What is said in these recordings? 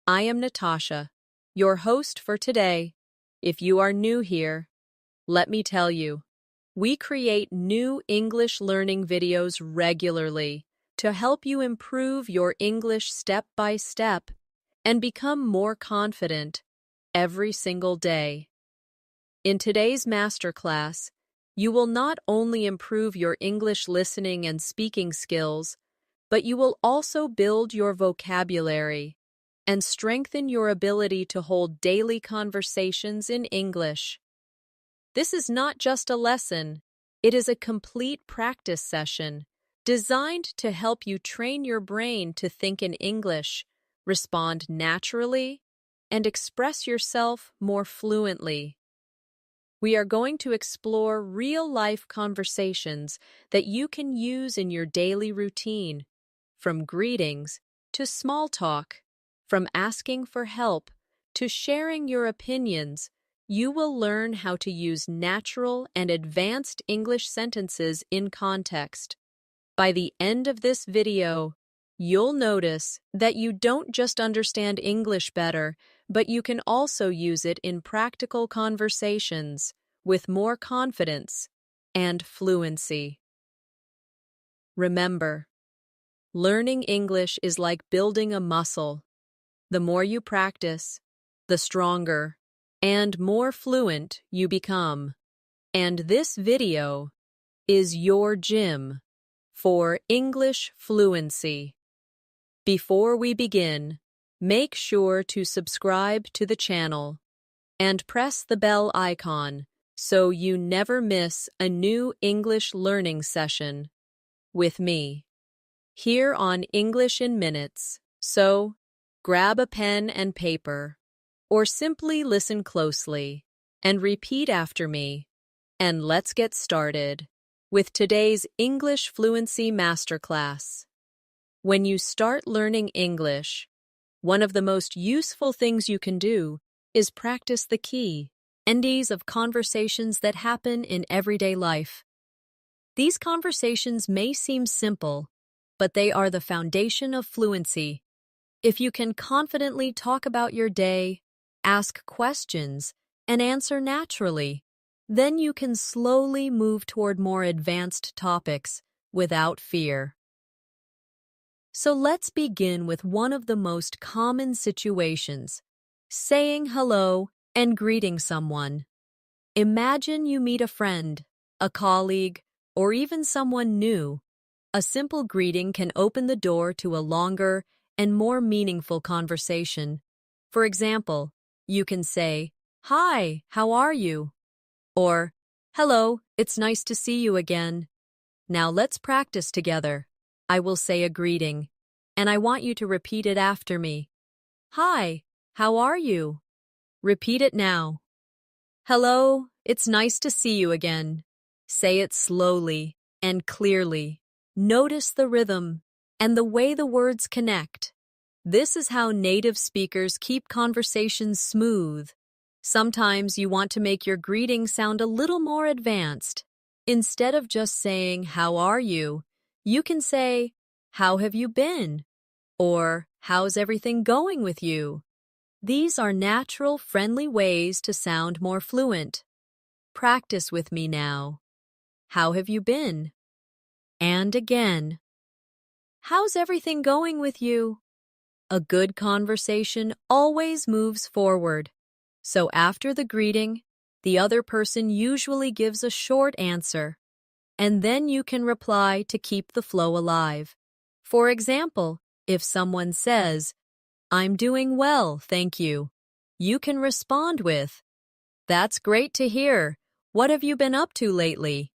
I am Natasha, your host for today. If you are new here, let me tell you, we create new English learning videos regularly to help you improve your English step by step and become more confident every single day. In today's masterclass, you will not only improve your English listening and speaking skills, but you will also build your vocabulary and strengthen your ability to hold daily conversations in English. This is not just a lesson, it is a complete practice session designed to help you train your brain to think in English, respond naturally, and express yourself more fluently. We are going to explore real-life conversations that you can use in your daily routine, from greetings to small talk, from asking for help to sharing your opinions. You will learn how to use natural and advanced English sentences in context. By the end of this video, you'll notice that you don't just understand English better, but you can also use it in practical conversations with more confidence and fluency. Remember, learning English is like building a muscle. The more you practice, the stronger and more fluent you become. And this video is your gym for English fluency. Before we begin, make sure to subscribe to the channel and press the bell icon so you never miss a new English learning session with me here on English in Minutes. So, grab a pen and paper, or simply listen closely and repeat after me, and let's get started with today's English Fluency Masterclass. When you start learning English, one of the most useful things you can do is practice the key NDs of conversations that happen in everyday life. These conversations may seem simple, but they are the foundation of fluency. If you can confidently talk about your day, ask questions, and answer naturally, then you can slowly move toward more advanced topics without fear. So let's begin with one of the most common situations, saying hello and greeting someone. Imagine you meet a friend, a colleague, or even someone new. A simple greeting can open the door to a longer and more meaningful conversation. For example, you can say, "Hi, how are you?" Or, "Hello, it's nice to see you again." Now let's practice together. I will say a greeting, and I want you to repeat it after me. "Hi, how are you?" Repeat it now. "Hello, it's nice to see you again." Say it slowly and clearly. Notice the rhythm and the way the words connect. This is how native speakers keep conversations smooth. Sometimes you want to make your greeting sound a little more advanced. Instead of just saying, "How are you?" you can say, "How have you been?" or "How's everything going with you?" These are natural, friendly ways to sound more fluent. Practice with me now. How have you been? And again. How's everything going with you? A good conversation always moves forward. So after the greeting, the other person usually gives a short answer, and then you can reply to keep the flow alive. For example, if someone says, "I'm doing well, thank you," you can respond with, "That's great to hear. What have you been up to lately?"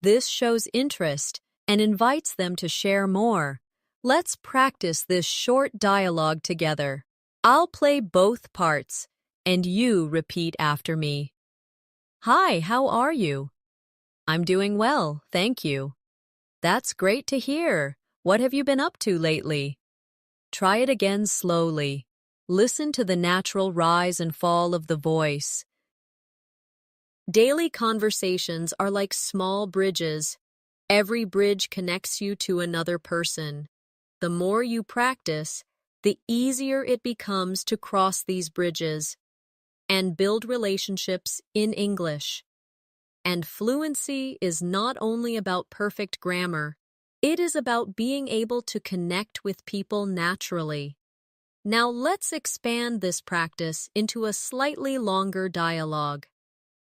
This shows interest and invites them to share more. Let's practice this short dialogue together. I'll play both parts, and you repeat after me. "Hi, how are you?" "I'm doing well, thank you." "That's great to hear. What have you been up to lately?" Try it again slowly. Listen to the natural rise and fall of the voice. Daily conversations are like small bridges. Every bridge connects you to another person. The more you practice, the easier it becomes to cross these bridges and build relationships in English. And fluency is not only about perfect grammar, it is about being able to connect with people naturally. Now let's expand this practice into a slightly longer dialogue.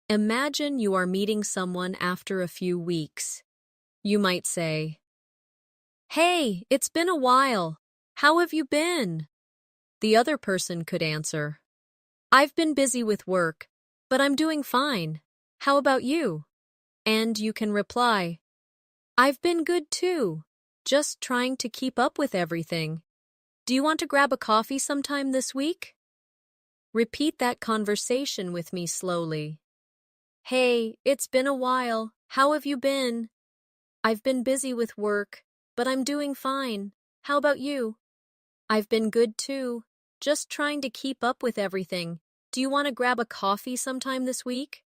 Imagine you are meeting someone after a few weeks. You might say, "Hey, it's been a while. How have you been?" The other person could answer, "I've been busy with work, but I'm doing fine. How about you?" And you can reply, "I've been good too, just trying to keep up with everything. Do you want to grab a coffee sometime this week?" Repeat that conversation with me slowly. "Hey, it's been a while. How have you been?" "I've been busy with work, but I'm doing fine. How about you?" "I've been good too, just trying to keep up with everything. Do you want to grab a coffee sometime this week?"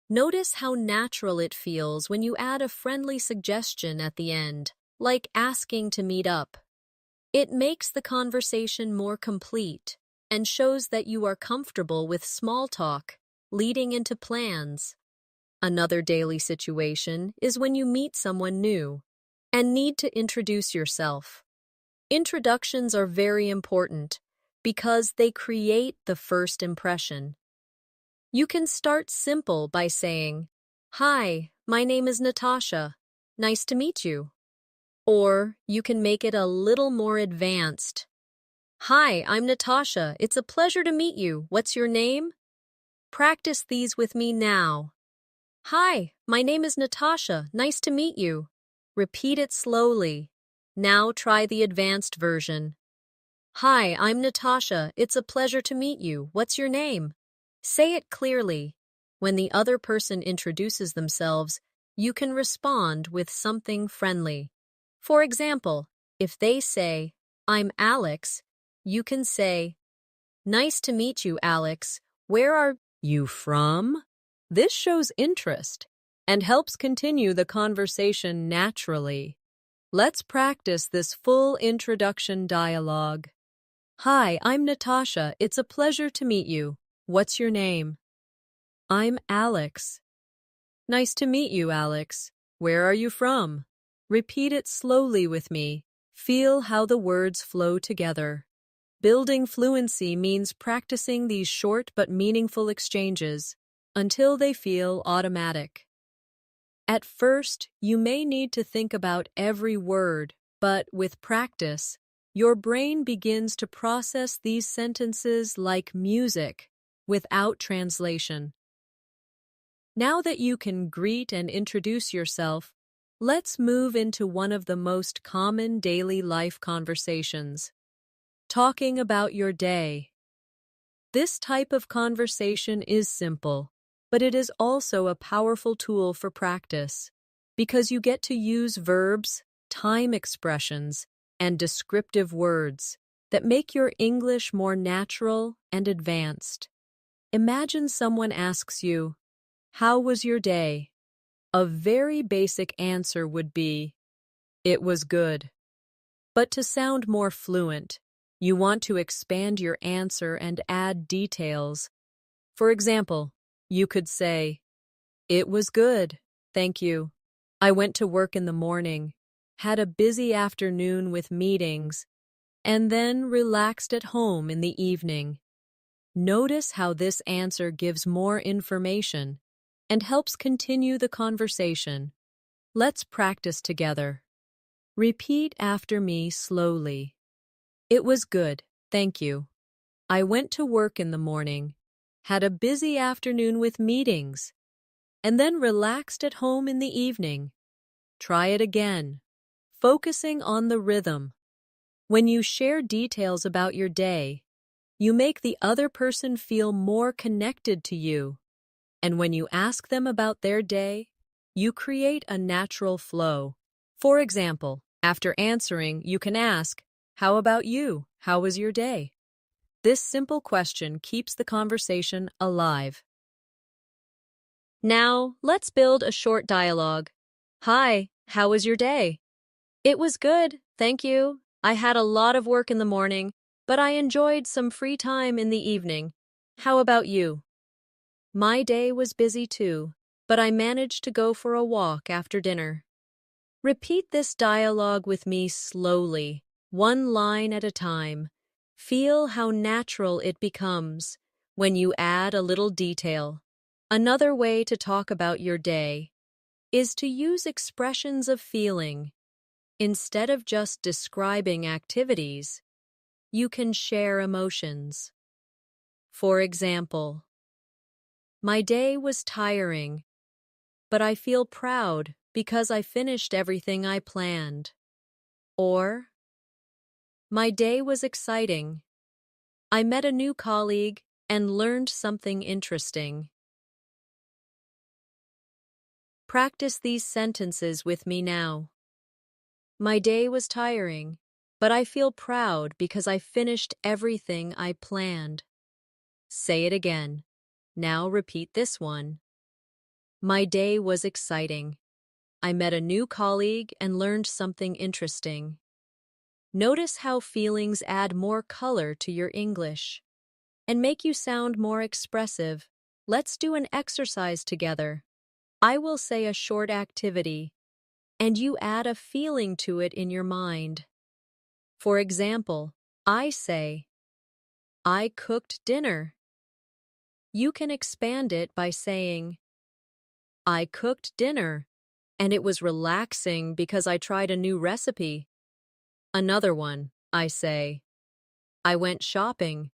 Notice how natural it feels when you add a friendly suggestion at the end, like asking to meet up. It makes the conversation more complete and shows that you are comfortable with small talk, leading into plans. Another daily situation is when you meet someone new and need to introduce yourself. Introductions are very important because they create the first impression. You can start simple by saying, "Hi, my name is Natasha. Nice to meet you." Or you can make it a little more advanced. "Hi, I'm Natasha. It's a pleasure to meet you. What's your name?" Practice these with me now. "Hi, my name is Natasha. Nice to meet you." Repeat it slowly. Now try the advanced version. "Hi, I'm Natasha. It's a pleasure to meet you. What's your name?" Say it clearly. When the other person introduces themselves, you can respond with something friendly. For example, if they say, "I'm Alex," you can say, "Nice to meet you, Alex. Where are you from?" This shows interest and helps continue the conversation naturally. Let's practice this full introduction dialogue. "Hi, I'm Natasha. It's a pleasure to meet you. What's your name?" "I'm Alex." "Nice to meet you, Alex. Where are you from?" Repeat it slowly with me. Feel how the words flow together. Building fluency means practicing these short but meaningful exchanges until they feel automatic. At first, you may need to think about every word, but with practice, your brain begins to process these sentences like music, without translation. Now that you can greet and introduce yourself, let's move into one of the most common daily life conversations. Talking about your day. This type of conversation is simple, but it is also a powerful tool for practice because you get to use verbs, time expressions, and descriptive words that make your English more natural and advanced. Imagine someone asks you, "How was your day?" A very basic answer would be, "It was good." But to sound more fluent, you want to expand your answer and add details. For example, you could say, "It was good, thank you. I went to work in the morning, had a busy afternoon with meetings, and then relaxed at home in the evening." Notice how this answer gives more information and helps continue the conversation. Let's practice together. Repeat after me slowly. "It was good, thank you. I went to work in the morning, had a busy afternoon with meetings, and then relaxed at home in the evening." Try it again, focusing on the rhythm. When you share details about your day, you make the other person feel more connected to you. And when you ask them about their day, you create a natural flow. For example, after answering, you can ask, "How about you? How was your day?" This simple question keeps the conversation alive. Now, let's build a short dialogue. "Hi, how was your day?" "It was good, thank you." I had a lot of work in the morning, but I enjoyed some free time in the evening. How about you? My day was busy too, but I managed to go for a walk after dinner. Repeat this dialogue with me slowly, one line at a time. Feel how natural it becomes when you add a little detail. Another way to talk about your day is to use expressions of feeling. Instead of just describing activities, you can share emotions. For example, my day was tiring, but I feel proud because I finished everything I planned. Or, my day was exciting. I met a new colleague and learned something interesting. Practice these sentences with me now. My day was tiring, but I feel proud because I finished everything I planned. Say it again. Now repeat this one. My day was exciting. I met a new colleague and learned something interesting. Notice how feelings add more color to your English and make you sound more expressive. Let's do an exercise together. I will say a short activity, and you add a feeling to it in your mind. For example, I say, I cooked dinner. You can expand it by saying, I cooked dinner, and it was relaxing because I tried a new recipe. Another one, I say, I went shopping.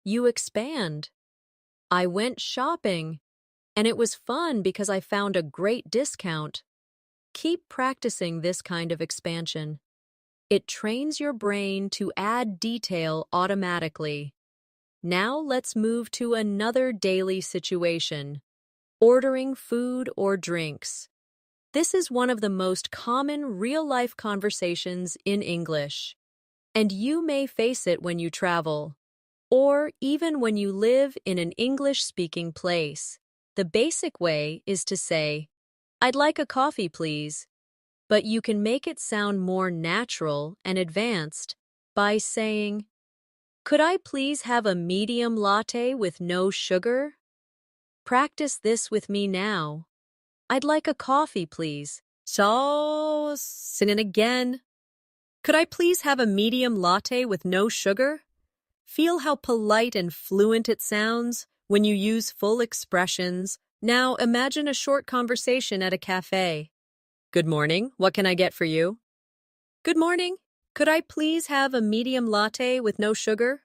You expand. I went shopping, and it was fun because I found a great discount. Keep practicing this kind of expansion. It trains your brain to add detail automatically. Now let's move to another daily situation, ordering food or drinks. This is one of the most common real-life conversations in English, and you may face it when you travel, or even when you live in an English-speaking place. The basic way is to say, I'd like a coffee, please, but you can make it sound more natural and advanced by saying, could I please have a medium latte with no sugar? Practice this with me now. I'd like a coffee, please. So, sin it again. Could I please have a medium latte with no sugar? Feel how polite and fluent it sounds when you use full expressions. Now imagine a short conversation at a cafe. Good morning, what can I get for you? Good morning, could I please have a medium latte with no sugar?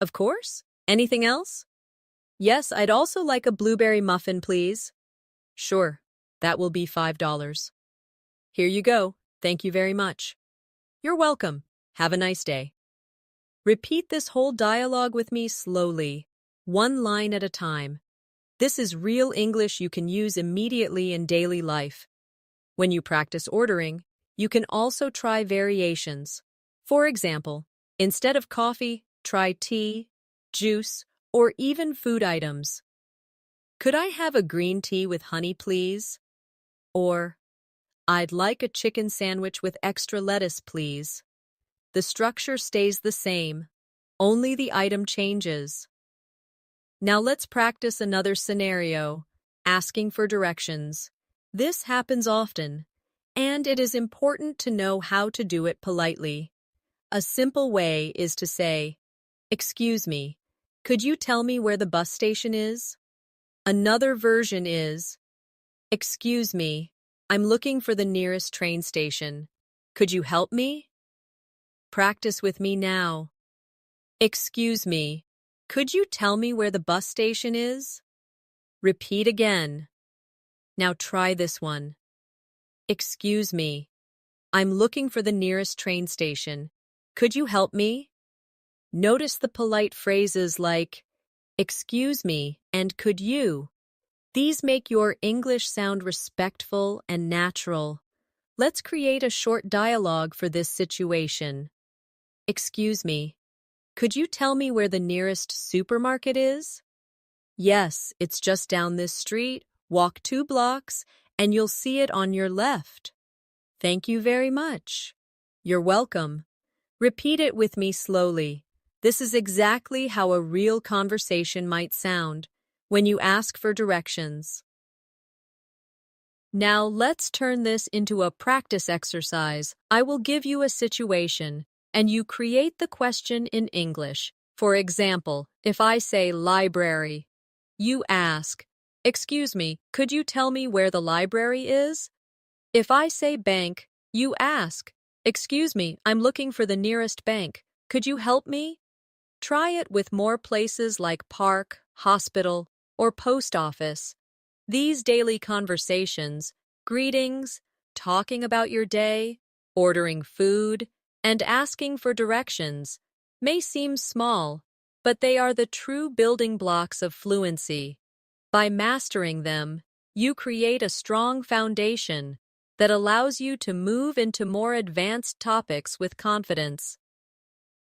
Of course. Anything else? Yes, I'd also like a blueberry muffin, please. Sure, that will be $5. Here you go. Thank you very much. You're welcome. Have a nice day. Repeat this whole dialogue with me slowly, one line at a time. This is real English you can use immediately in daily life. When you practice ordering, you can also try variations. For example, instead of coffee, try tea, juice, or even food items. Could I have a green tea with honey, please? Or, I'd like a chicken sandwich with extra lettuce, please. The structure stays the same, only the item changes. Now let's practice another scenario, asking for directions. This happens often, and it is important to know how to do it politely. A simple way is to say, excuse me, could you tell me where the bus station is? Another version is, excuse me, I'm looking for the nearest train station. Could you help me? Practice with me now. Excuse me, could you tell me where the bus station is? Repeat again. Now try this one. Excuse me, I'm looking for the nearest train station. Could you help me? Notice the polite phrases like, excuse me and could you? These make your English sound respectful and natural. Let's create a short dialogue for this situation. Excuse me, could you tell me where the nearest supermarket is? Yes, it's just down this street. Walk 2 blocks, and you'll see it on your left. Thank you very much. You're welcome. Repeat it with me slowly. This is exactly how a real conversation might sound when you ask for directions. Now let's turn this into a practice exercise. I will give you a situation, and you create the question in English. For example, if I say library, you ask, "Excuse me, could you tell me where the library is?" If I say bank, you ask, "Excuse me, I'm looking for the nearest bank. Could you help me?" Try it with more places like park, hospital, or post office. These daily conversations, greetings, talking about your day, ordering food, and asking for directions may seem small, but they are the true building blocks of fluency. By mastering them, you create a strong foundation that allows you to move into more advanced topics with confidence.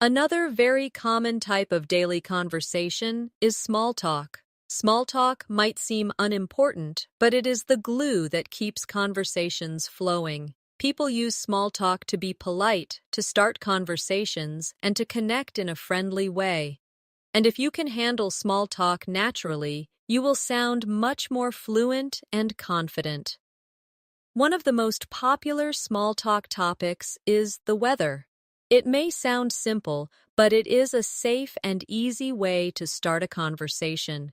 Another very common type of daily conversation is small talk. Small talk might seem unimportant, but it is the glue that keeps conversations flowing. People use small talk to be polite, to start conversations, and to connect in a friendly way. And if you can handle small talk naturally, you will sound much more fluent and confident. One of the most popular small talk topics is the weather. It may sound simple, but it is a safe and easy way to start a conversation.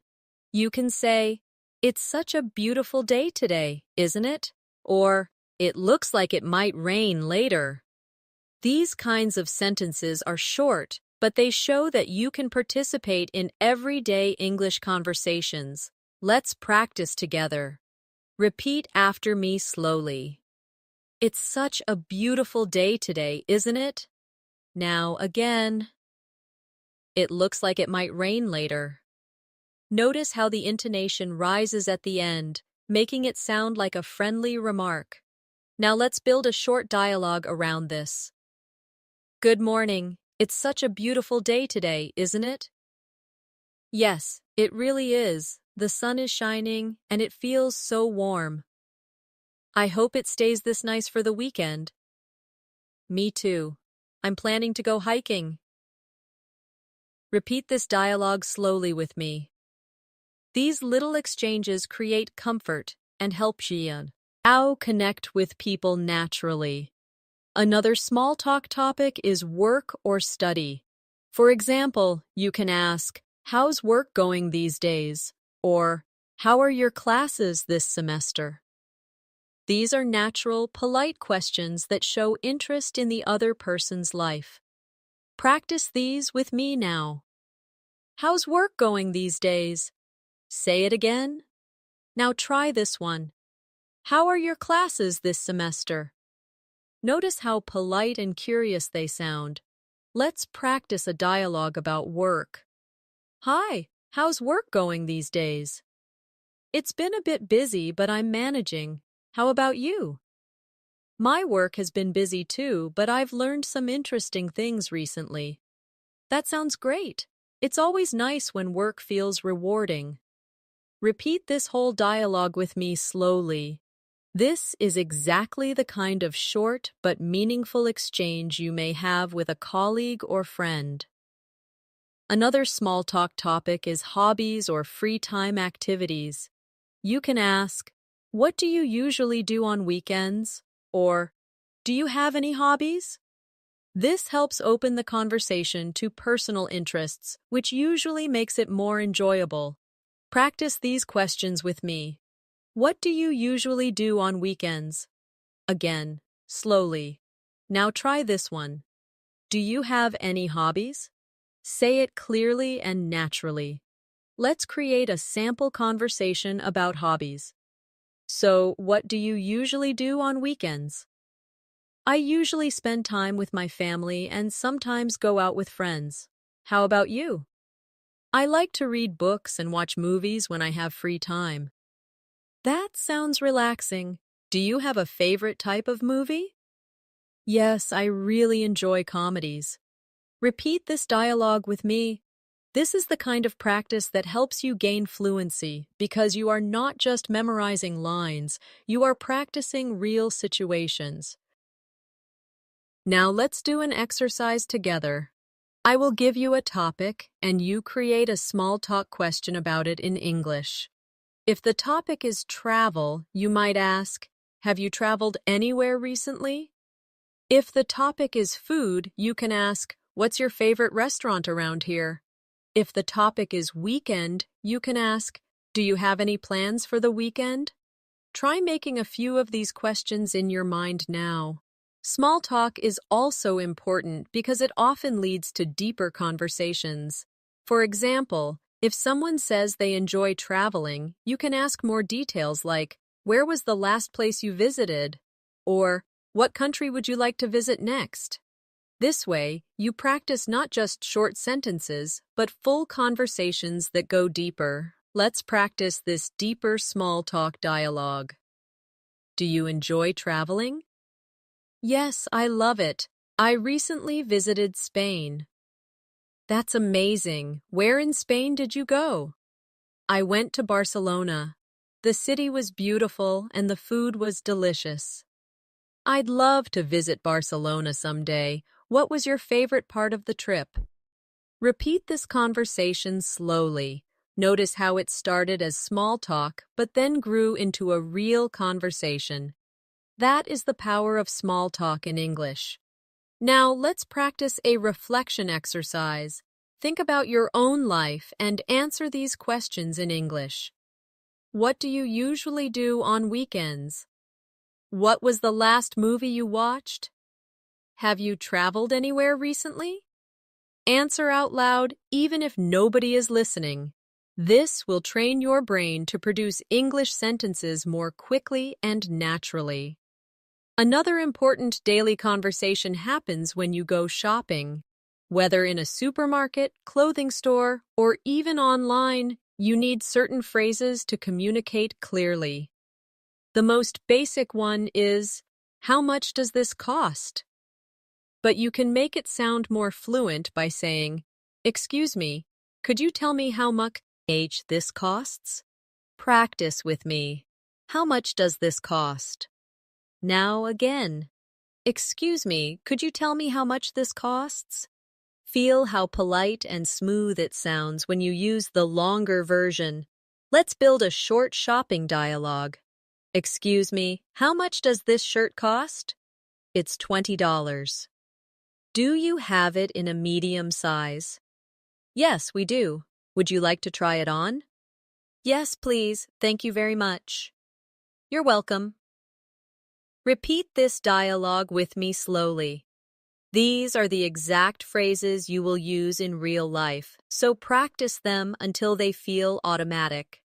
You can say, "It's such a beautiful day today, isn't it?" Or, "It looks like it might rain later." These kinds of sentences are short, but they show that you can participate in everyday English conversations. Let's practice together. Repeat after me slowly. "It's such a beautiful day today, isn't it?" Now again. "It looks like it might rain later." Notice how the intonation rises at the end, making it sound like a friendly remark. Now let's build a short dialogue around this. "Good morning. It's such a beautiful day today, isn't it?" "Yes, it really is. The sun is shining, and it feels so warm." "I hope it stays this nice for the weekend." "Me too. I'm planning to go hiking." Repeat this dialogue slowly with me. These little exchanges create comfort and help Jian connect with people naturally. Another small talk topic is work or study. For example, you can ask, "How's work going these days?" Or, "How are your classes this semester?" These are natural, polite questions that show interest in the other person's life. Practice these with me now. "How's work going these days?" Say it again. Now try this one. "How are your classes this semester?" Notice how polite and curious they sound. Let's practice a dialogue about work. "Hi, how's work going these days?" "It's been a bit busy, but I'm managing. How about you?" "My work has been busy too, but I've learned some interesting things recently." "That sounds great. It's always nice when work feels rewarding." Repeat this whole dialogue with me slowly. This is exactly the kind of short but meaningful exchange you may have with a colleague or friend. Another small talk topic is hobbies or free time activities. You can ask, "What do you usually do on weekends?" Or, "Do you have any hobbies?" This helps open the conversation to personal interests, which usually makes it more enjoyable. Practice these questions with me. "What do you usually do on weekends?" Again, slowly. Now try this one. "Do you have any hobbies?" Say it clearly and naturally. Let's create a sample conversation about hobbies. "So, what do you usually do on weekends?" "I usually spend time with my family and sometimes go out with friends." "How about you?" "I like to read books and watch movies when I have free time." That sounds relaxing. Do you have a favorite type of movie? "Yes, I really enjoy comedies." Repeat this dialogue with me. This is the kind of practice that helps you gain fluency because you are not just memorizing lines, you are practicing real situations. Now let's do an exercise together. I will give you a topic, and you create a small talk question about it in English. If the topic is travel, you might ask, "Have you traveled anywhere recently?" If the topic is food, you can ask, "What's your favorite restaurant around here?" If the topic is weekend, you can ask, "Do you have any plans for the weekend?" Try making a few of these questions in your mind now. Small talk is also important because it often leads to deeper conversations. For example, if someone says they enjoy traveling, you can ask more details like, "Where was the last place you visited?" Or, "What country would you like to visit next?" This way, you practice not just short sentences, but full conversations that go deeper. Let's practice this deeper small talk dialogue. Do you enjoy traveling? Yes, I love it. I recently visited Spain. That's amazing. Where in Spain did you go? I went to Barcelona. The city was beautiful and the food was delicious. I'd love to visit Barcelona someday. What was your favorite part of the trip? Repeat this conversation slowly. Notice how it started as small talk, but then grew into a real conversation. That is the power of small talk in English. Now let's practice a reflection exercise. Think about your own life and answer these questions in English. What do you usually do on weekends? What was the last movie you watched? Have you traveled anywhere recently? Answer out loud even if nobody is listening. This will train your brain to produce English sentences more quickly and naturally. Another important daily conversation happens when you go shopping. Whether in a supermarket, clothing store, or even online, you need certain phrases to communicate clearly. The most basic one is, "How much does this cost?" But you can make it sound more fluent by saying, "Excuse me, could you tell me how much this costs?" Practice with me. How much does this cost? Now again. Excuse me, could you tell me how much this costs? Feel how polite and smooth it sounds when you use the longer version. Let's build a short shopping dialogue. Excuse me, how much does this shirt cost? It's $20. Do you have it in a medium size? Yes, we do. Would you like to try it on? Yes, please. Thank you very much. You're welcome. Repeat this dialogue with me slowly. These are the exact phrases you will use in real life, so practice them until they feel automatic.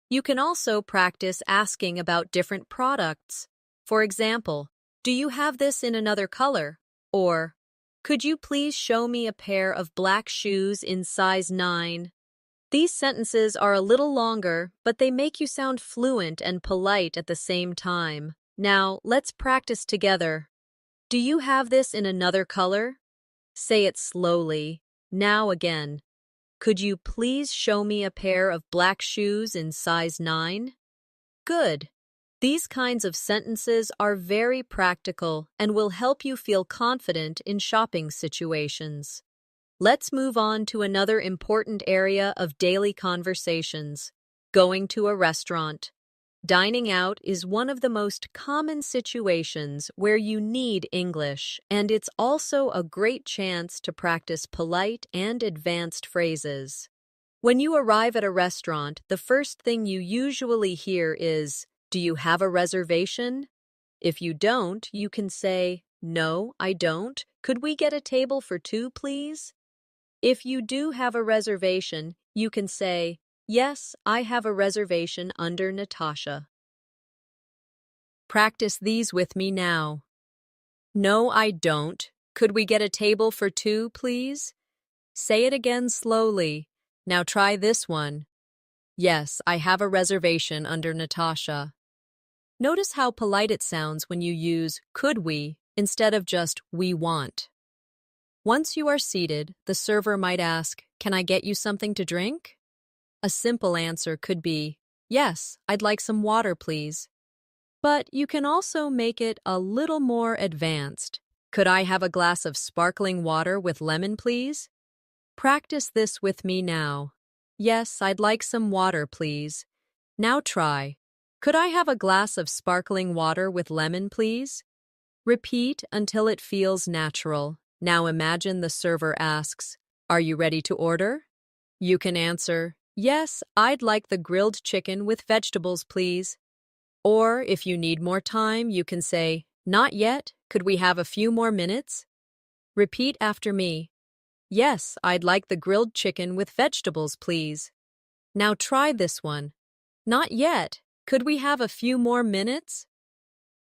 You can also practice asking about different products. For example, "Do you have this in another color?" Or, "Could you please show me a pair of black shoes in size 9? These sentences are a little longer, but they make you sound fluent and polite at the same time. Now, let's practice together. Do you have this in another color? Say it slowly. Now again. Could you please show me a pair of black shoes in size 9? Good. These kinds of sentences are very practical and will help you feel confident in shopping situations. Let's move on to another important area of daily conversations, going to a restaurant. Dining out is one of the most common situations where you need English, and it's also a great chance to practice polite and advanced phrases. When you arrive at a restaurant, the first thing you usually hear is, "Do you have a reservation?" If you don't, you can say, "No, I don't. Could we get a table for two, please?" If you do have a reservation, you can say, "Yes, I have a reservation under Natasha." Practice these with me now. No, I don't. Could we get a table for two, please? Say it again slowly. Now try this one. Yes, I have a reservation under Natasha. Notice how polite it sounds when you use "could we" instead of just "we want." Once you are seated, the server might ask, "Can I get you something to drink?" A simple answer could be, "Yes, I'd like some water, please." But you can also make it a little more advanced. Could I have a glass of sparkling water with lemon, please? Practice this with me now. Yes, I'd like some water, please. Now try. Could I have a glass of sparkling water with lemon, please? Repeat until it feels natural. Now imagine the server asks, "Are you ready to order?" You can answer, "Yes, I'd like the grilled chicken with vegetables, please." Or if you need more time, you can say, "Not yet. Could we have a few more minutes?" Repeat after me. "Yes, I'd like the grilled chicken with vegetables, please." Now try this one. "Not yet. Could we have a few more minutes?"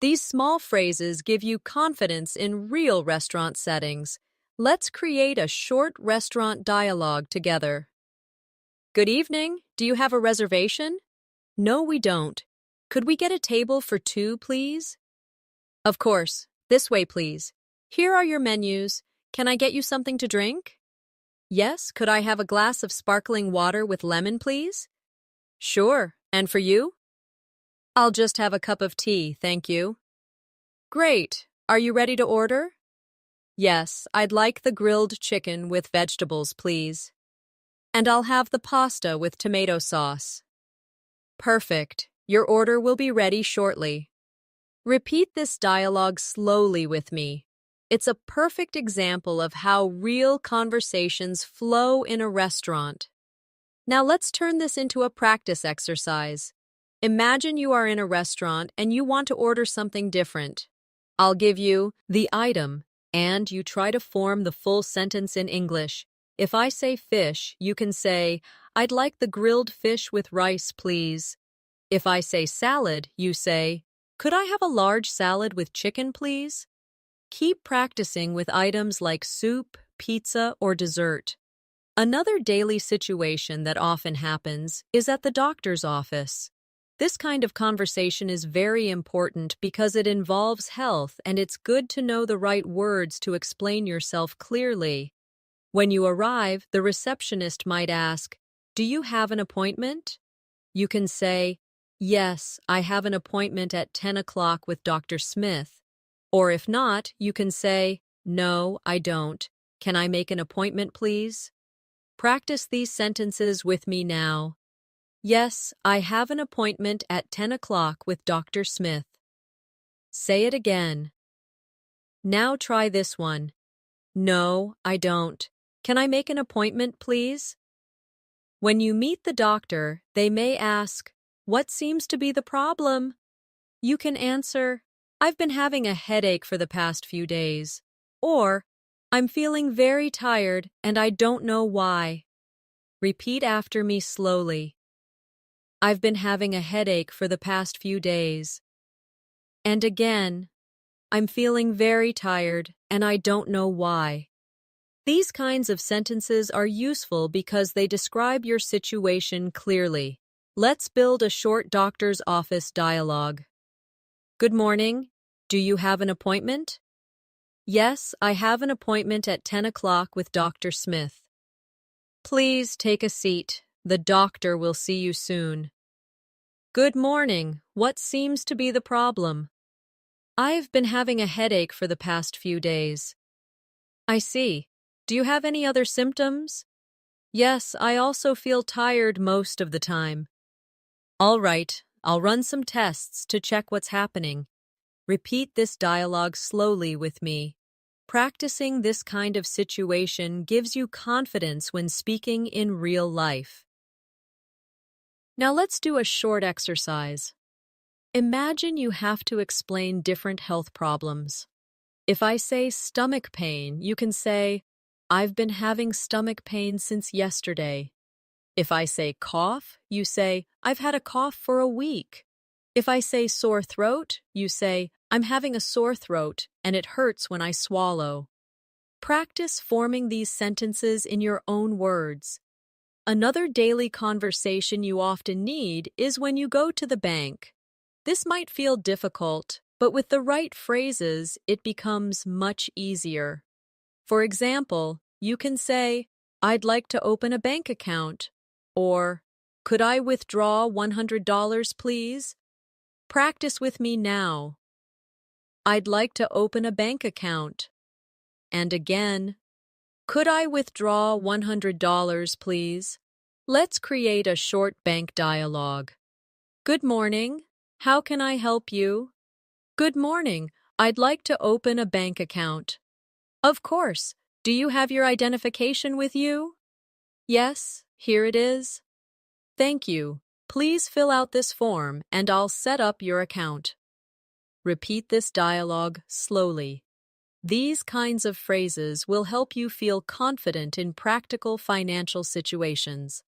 These small phrases give you confidence in real restaurant settings. Let's create a short restaurant dialogue together. Good evening. Do you have a reservation? No, we don't. Could we get a table for two, please? Of course. This way, please. Here are your menus. Can I get you something to drink? Yes, could I have a glass of sparkling water with lemon, please? Sure. And for you? I'll just have a cup of tea, thank you. Great. Are you ready to order? Yes, I'd like the grilled chicken with vegetables, please. And I'll have the pasta with tomato sauce. Perfect. Your order will be ready shortly. Repeat this dialogue slowly with me. It's a perfect example of how real conversations flow in a restaurant. Now let's turn this into a practice exercise. Imagine you are in a restaurant and you want to order something different. I'll give you the item, and you try to form the full sentence in English. If I say fish, you can say, "I'd like the grilled fish with rice, please." If I say salad, you say, "Could I have a large salad with chicken, please?" Keep practicing with items like soup, pizza, or dessert. Another daily situation that often happens is at the doctor's office. This kind of conversation is very important because it involves health, and it's good to know the right words to explain yourself clearly. When you arrive, the receptionist might ask, "Do you have an appointment?" You can say, "Yes, I have an appointment at 10 o'clock with Dr. Smith." Or if not, you can say, "No, I don't. Can I make an appointment, please?" Practice these sentences with me now. Yes, I have an appointment at 10 o'clock with Dr. Smith. Say it again. Now try this one. No, I don't. Can I make an appointment, please? When you meet the doctor, they may ask, "What seems to be the problem?" You can answer, "I've been having a headache for the past few days," or "I'm feeling very tired and I don't know why." Repeat after me slowly. I've been having a headache for the past few days. And again, I'm feeling very tired and I don't know why. These kinds of sentences are useful because they describe your situation clearly. Let's build a short doctor's office dialogue. Good morning. Do you have an appointment? Yes, I have an appointment at 10 o'clock with Dr. Smith. Please take a seat. The doctor will see you soon. Good morning. What seems to be the problem? I've been having a headache for the past few days. I see. Do you have any other symptoms? Yes, I also feel tired most of the time. All right, I'll run some tests to check what's happening. Repeat this dialogue slowly with me. Practicing this kind of situation gives you confidence when speaking in real life. Now let's do a short exercise. Imagine you have to explain different health problems. If I say stomach pain, you can say, "I've been having stomach pain since yesterday." If I say cough, you say, "I've had a cough for a week." If I say sore throat, you say, "I'm having a sore throat and it hurts when I swallow." Practice forming these sentences in your own words. Another daily conversation you often need is when you go to the bank. This might feel difficult, but with the right phrases, it becomes much easier. For example, you can say, "I'd like to open a bank account," or "Could I withdraw $100, please?" Practice with me now. I'd like to open a bank account. And again, could I withdraw $100, please? Let's create a short bank dialogue. Good morning. How can I help you? Good morning. I'd like to open a bank account. Of course. Do you have your identification with you? Yes, here it is. Thank you. Please fill out this form and I'll set up your account. Repeat this dialogue slowly. These kinds of phrases will help you feel confident in practical financial situations.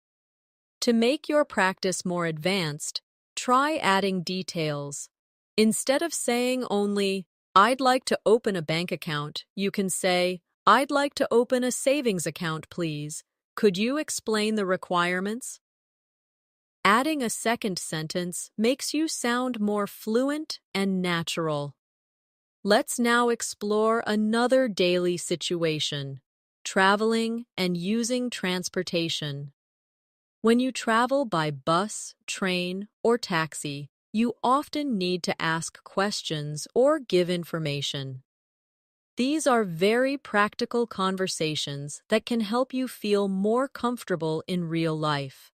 To make your practice more advanced, try adding details. Instead of saying only, I'd like to open a bank account, you can say, I'd like to open a savings account, please. Could you explain the requirements? Adding a second sentence makes you sound more fluent and natural. Let's now explore another daily situation, traveling and using transportation. When you travel by bus, train, or taxi, you often need to ask questions or give information. These are very practical conversations that can help you feel more comfortable in real life.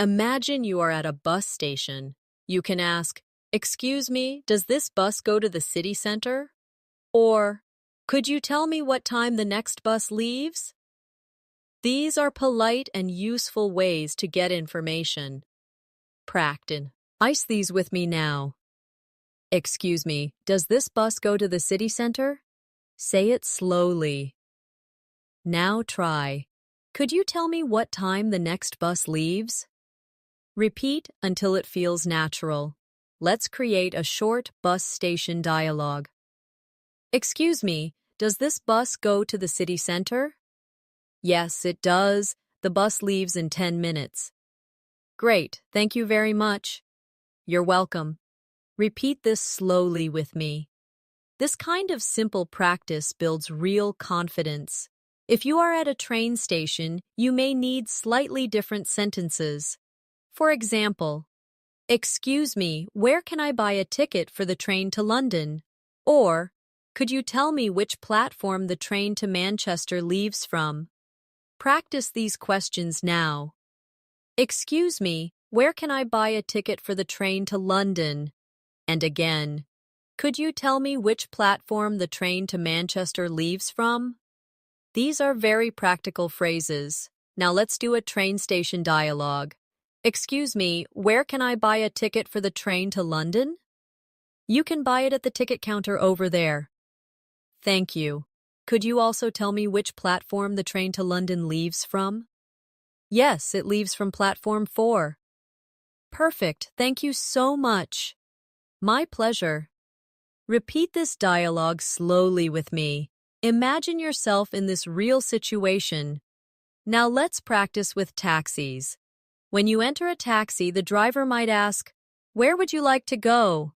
Imagine you are at a bus station. You can ask, "Excuse me, does this bus go to the city center?" Or, "Could you tell me what time the next bus leaves?" These are polite and useful ways to get information. Practice. Ice these with me now. Excuse me, does this bus go to the city center? Say it slowly. Now try. Could you tell me what time the next bus leaves? Repeat until it feels natural. Let's create a short bus station dialogue. Excuse me, does this bus go to the city center? Yes, it does. The bus leaves in 10 minutes. Great, thank you very much. You're welcome. Repeat this slowly with me. This kind of simple practice builds real confidence. If you are at a train station, you may need slightly different sentences. For example, excuse me, where can I buy a ticket for the train to London? Or, could you tell me which platform the train to Manchester leaves from? Practice these questions now. Excuse me, where can I buy a ticket for the train to London? And again, could you tell me which platform the train to Manchester leaves from? These are very practical phrases. Now let's do a train station dialogue. Excuse me, where can I buy a ticket for the train to London? You can buy it at the ticket counter over there. Thank you. Could you also tell me which platform the train to London leaves from? Yes, it leaves from platform 4. Perfect. Thank you so much. My pleasure. Repeat this dialogue slowly with me. Imagine yourself in this real situation. Now let's practice with taxis. When you enter a taxi, the driver might ask, "Where would you like to go?"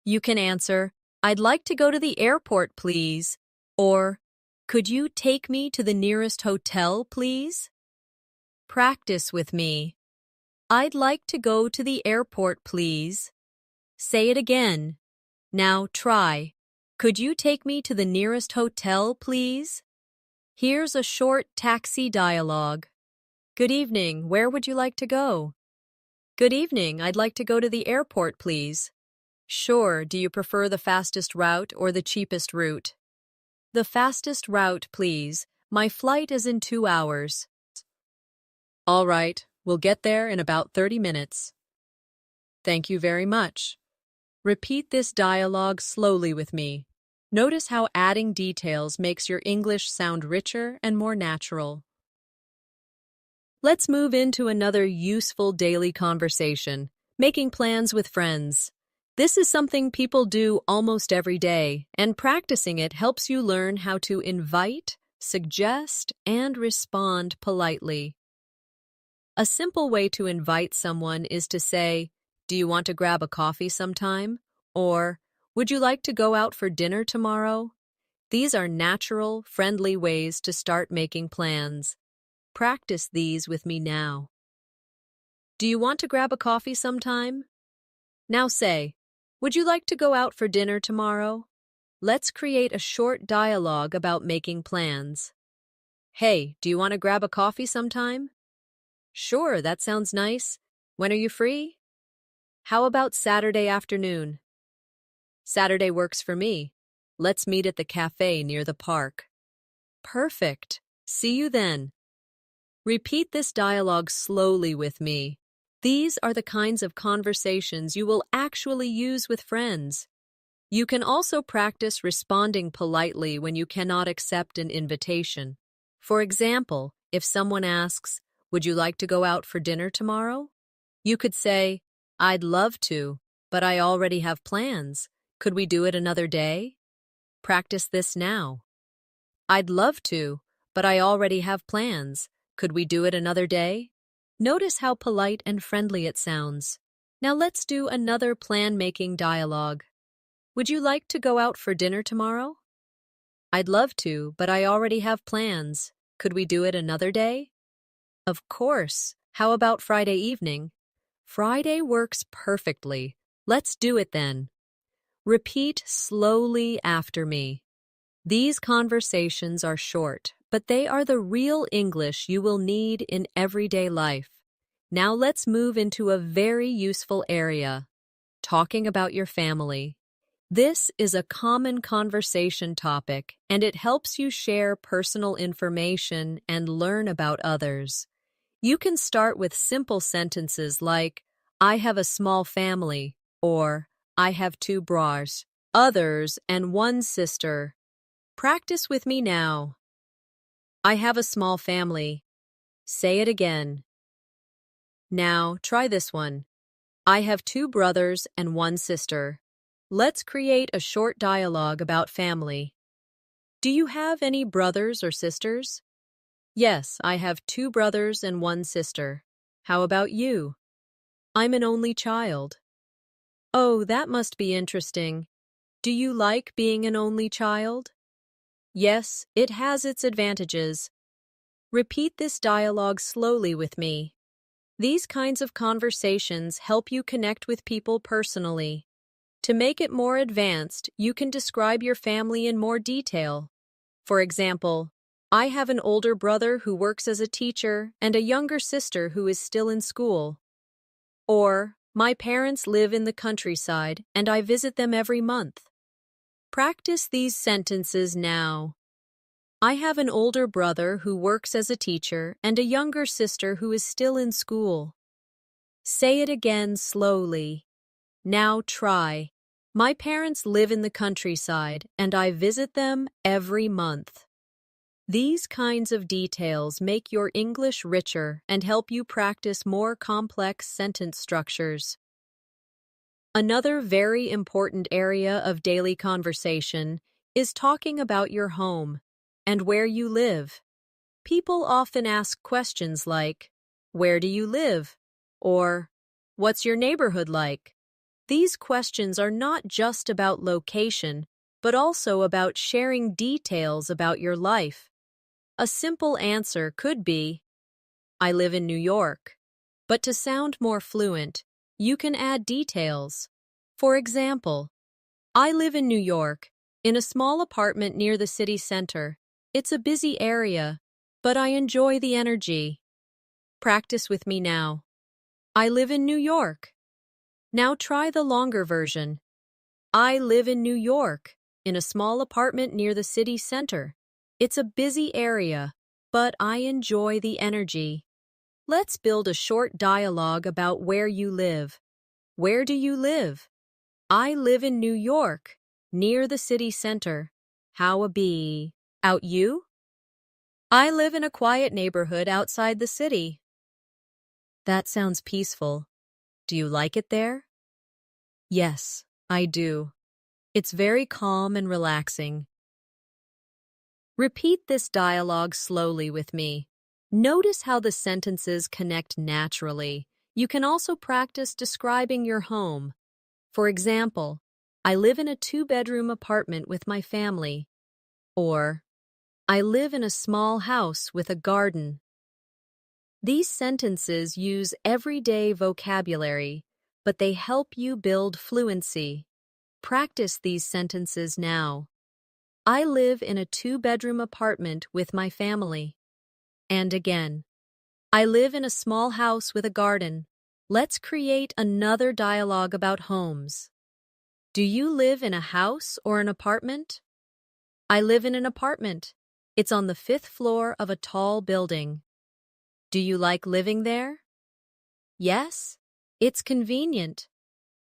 You can answer, "I'd like to go to the airport, please." Or, "Could you take me to the nearest hotel, please?" Practice with me. I'd like to go to the airport, please. Say it again. Now try. Could you take me to the nearest hotel, please? Here's a short taxi dialogue. Good evening, where would you like to go? Good evening, I'd like to go to the airport, please. Sure, do you prefer the fastest route or the cheapest route? The fastest route, please. My flight is in 2 hours. All right, we'll get there in about 30 minutes. Thank you very much. Repeat this dialogue slowly with me. Notice how adding details makes your English sound richer and more natural. Let's move into another useful daily conversation, making plans with friends. This is something people do almost every day, and practicing it helps you learn how to invite, suggest, and respond politely. A simple way to invite someone is to say, "Do you want to grab a coffee sometime?" Or, "Would you like to go out for dinner tomorrow?" These are natural, friendly ways to start making plans. Practice these with me now. Do you want to grab a coffee sometime? Now say, "Would you like to go out for dinner tomorrow?" let's create a short dialogue about making plans. Hey, do you want to grab a coffee sometime? Sure, that sounds nice. When are you free? How about Saturday afternoon? Saturday works for me. Let's meet at the cafe near the park. Perfect. See you then. Repeat this dialogue slowly with me. These are the kinds of conversations you will actually use with friends. You can also practice responding politely when you cannot accept an invitation. For example, if someone asks, "Would you like to go out for dinner tomorrow?" You could say, "I'd love to, but I already have plans. Could we do it another day?" Practice this now. "I'd love to, but I already have plans. Could we do it another day?" Notice how polite and friendly it sounds. Now let's do another plan-making dialogue. Would you like to go out for dinner tomorrow? I'd love to, but I already have plans. Could we do it another day? Of course. How about Friday evening? Friday works perfectly. Let's do it then. Repeat slowly after me. These conversations are short, but they are the real English you will need in everyday life. Now let's move into a very useful area, talking about your family. This is a common conversation topic, and it helps you share personal information and learn about others. You can start with simple sentences like, "I have a small family," or "I have two brothers and one sister." Practice with me now. I have a small family. Say it again. Now, try this one. I have two brothers and one sister. Let's create a short dialogue about family. Do you have any brothers or sisters? Yes, I have two brothers and one sister. How about you? I'm an only child. Oh, that must be interesting. Do you like being an only child? Yes, it has its advantages. Repeat this dialogue slowly with me. These kinds of conversations help you connect with people personally. To make it more advanced, you can describe your family in more detail. For example, I have an older brother who works as a teacher and a younger sister who is still in school. Or, my parents live in the countryside and I visit them every month. Practice these sentences now. I have an older brother who works as a teacher and a younger sister who is still in school. Say it again slowly. Now try. My parents live in the countryside and I visit them every month. These kinds of details make your English richer and help you practice more complex sentence structures. Another very important area of daily conversation is talking about your home and where you live. People often ask questions like, "Where do you live?" or "What's your neighborhood like?" These questions are not just about location, but also about sharing details about your life. A simple answer could be, "I live in New York." But to sound more fluent, you can add details. For example, I live in New York, in a small apartment near the city center. It's a busy area, but I enjoy the energy. Practice with me now. I live in New York. Now try the longer version. I live in New York, in a small apartment near the city center. It's a busy area, but I enjoy the energy. Let's build a short dialogue about where you live. Where do you live? I live in New York, near the city center. How about you? I live in a quiet neighborhood outside the city. That sounds peaceful. Do you like it there? Yes, I do. It's very calm and relaxing. Repeat this dialogue slowly with me. Notice how the sentences connect naturally. You can also practice describing your home. For example, I live in a two-bedroom apartment with my family. Or, I live in a small house with a garden. These sentences use everyday vocabulary, but they help you build fluency. Practice these sentences now. I live in a 2-bedroom apartment with my family. And again, I live in a small house with a garden. Let's create another dialogue about homes. Do you live in a house or an apartment? I live in an apartment. It's on the 5th floor of a tall building. Do you like living there? Yes, it's convenient,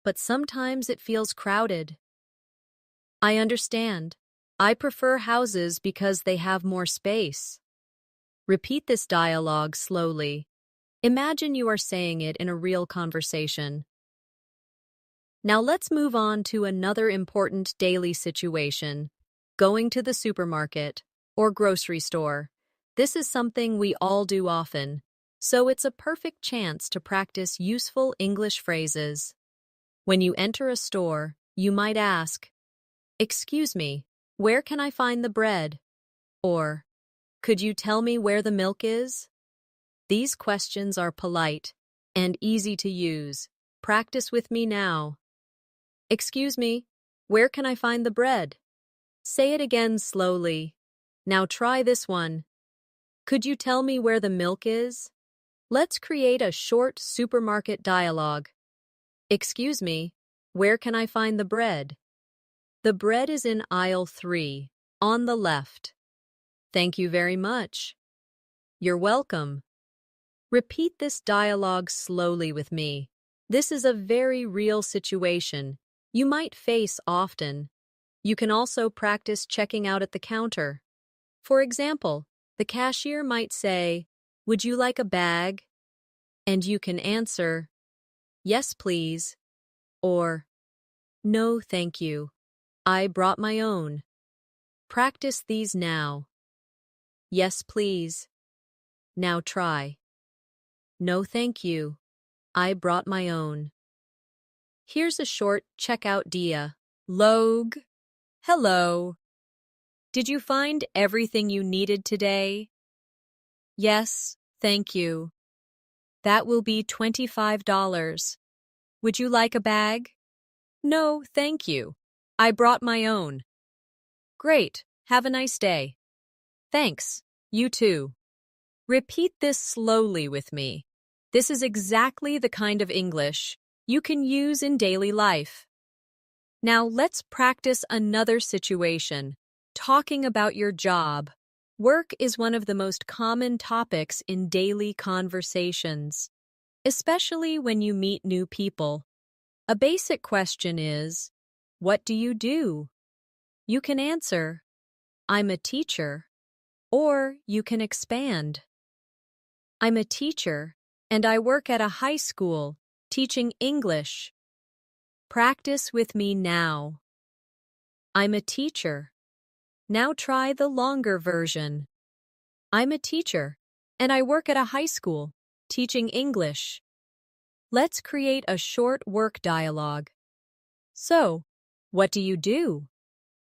but sometimes it feels crowded. I understand. I prefer houses because they have more space. Repeat this dialogue slowly. Imagine you are saying it in a real conversation. Now let's move on to another important daily situation, going to the supermarket or grocery store. This is something we all do often, so it's a perfect chance to practice useful English phrases. When you enter a store, you might ask, "Excuse me, where can I find the bread?" Or, "Could you tell me where the milk is?" These questions are polite and easy to use. Practice with me now. "Excuse me, where can I find the bread?" Say it again slowly. Now try this one. "Could you tell me where the milk is?" Let's create a short supermarket dialogue. "Excuse me, where can I find the bread?" The bread is in aisle 3, on the left. Thank you very much. You're welcome. Repeat this dialogue slowly with me. This is a very real situation you might face often. You can also practice checking out at the counter. For example, the cashier might say, "Would you like a bag?" And you can answer, "Yes, please," or "No, thank you. I brought my own." Practice these now. "Yes, please." Now try. "No, thank you. I brought my own." Here's a short checkout dia. Log. Hello. Did you find everything you needed today? Yes, thank you. That will be $25. Would you like a bag? No, thank you. I brought my own. Great. Have a nice day. Thanks. You too. Repeat this slowly with me. This is exactly the kind of English you can use in daily life. Now let's practice another situation, talking about your job. Work is one of the most common topics in daily conversations, especially when you meet new people. A basic question is, "What do you do?" You can answer, "I'm a teacher," or you can expand. "I'm a teacher, and I work at a high school, teaching English." Practice with me now. "I'm a teacher." Now try the longer version. "I'm a teacher, and I work at a high school, teaching English." Let's create a short work dialogue. So, what do you do?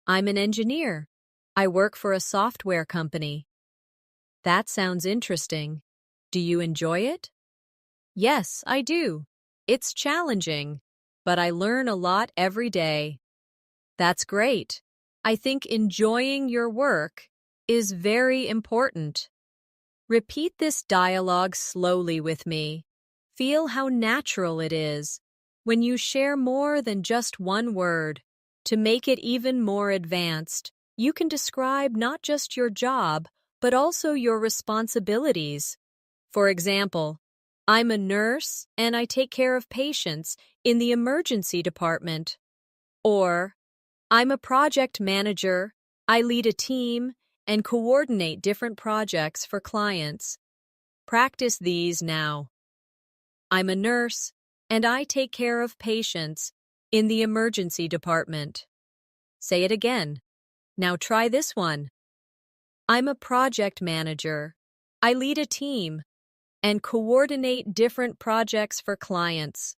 "I'm an engineer. I work for a software company." That sounds interesting. Do you enjoy it? Yes, I do. It's challenging, but I learn a lot every day. That's great. I think enjoying your work is very important. Repeat this dialogue slowly with me. Feel how natural it is when you share more than just one word. To make it even more advanced, you can describe not just your job, but also your responsibilities. For example, "I'm a nurse and I take care of patients in the emergency department." Or, "I'm a project manager. I lead a team and coordinate different projects for clients." Practice these now. "I'm a nurse and I take care of patients in the emergency department." Say it again. Now try this one. "I'm a project manager. I lead a team and coordinate different projects for clients."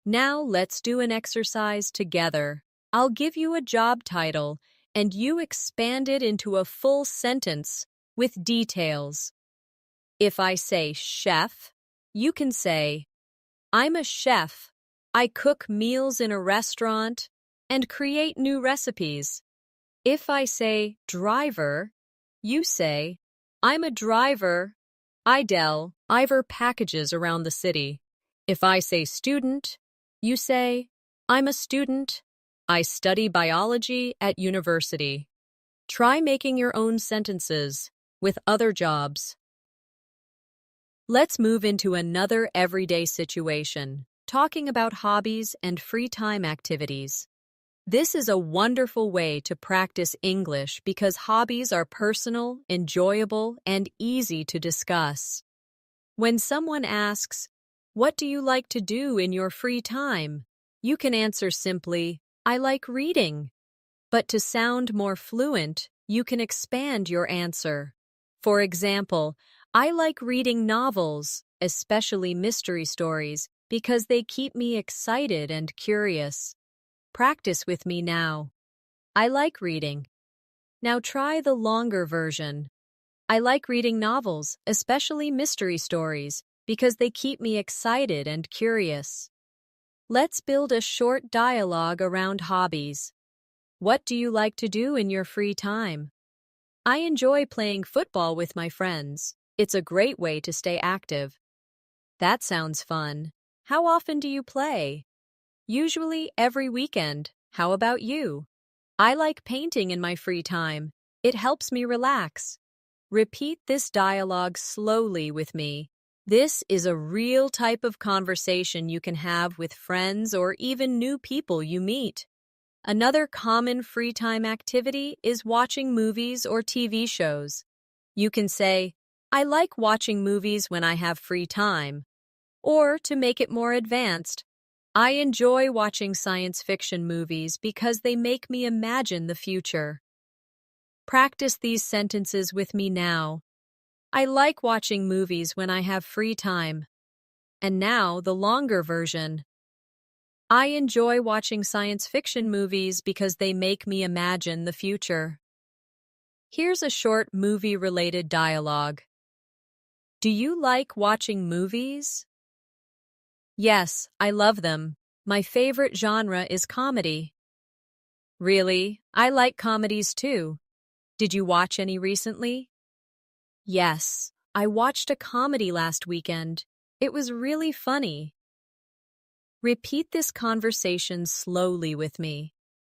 Now let's do an exercise together. I'll give you a job title and you expand it into a full sentence with details. If I say chef, you can say, "I'm a chef. I cook meals in a restaurant and create new recipes." If I say driver, you say, I'm a driver. Iver packages around the city. If I say student, you say, I'm a student. I study biology at university. Try making your own sentences with other jobs. Let's move into another everyday situation, talking about hobbies and free time activities. This is a wonderful way to practice English because hobbies are personal, enjoyable, and easy to discuss. When someone asks, "What do you like to do in your free time?" you can answer simply, "I like reading." But to sound more fluent, you can expand your answer. For example, I like reading novels, especially mystery stories, because they keep me excited and curious. Practice with me now. I like reading. Now try the longer version. I like reading novels, especially mystery stories, because they keep me excited and curious. Let's build a short dialogue around hobbies. What do you like to do in your free time? I enjoy playing football with my friends. It's a great way to stay active. That sounds fun. How often do you play? Usually every weekend. How about you? I like painting in my free time. It helps me relax. Repeat this dialogue slowly with me. This is a real type of conversation you can have with friends or even new people you meet. Another common free time activity is watching movies or TV shows. You can say, I like watching movies when I have free time. Or, to make it more advanced, I enjoy watching science fiction movies because they make me imagine the future. Practice these sentences with me now. I like watching movies when I have free time. And now the longer version. I enjoy watching science fiction movies because they make me imagine the future. Here's a short movie-related dialogue. Do you like watching movies? Yes, I love them. My favorite genre is comedy. Really? I like comedies too. Did you watch any recently? Yes, I watched a comedy last weekend. It was really funny. Repeat this conversation slowly with me.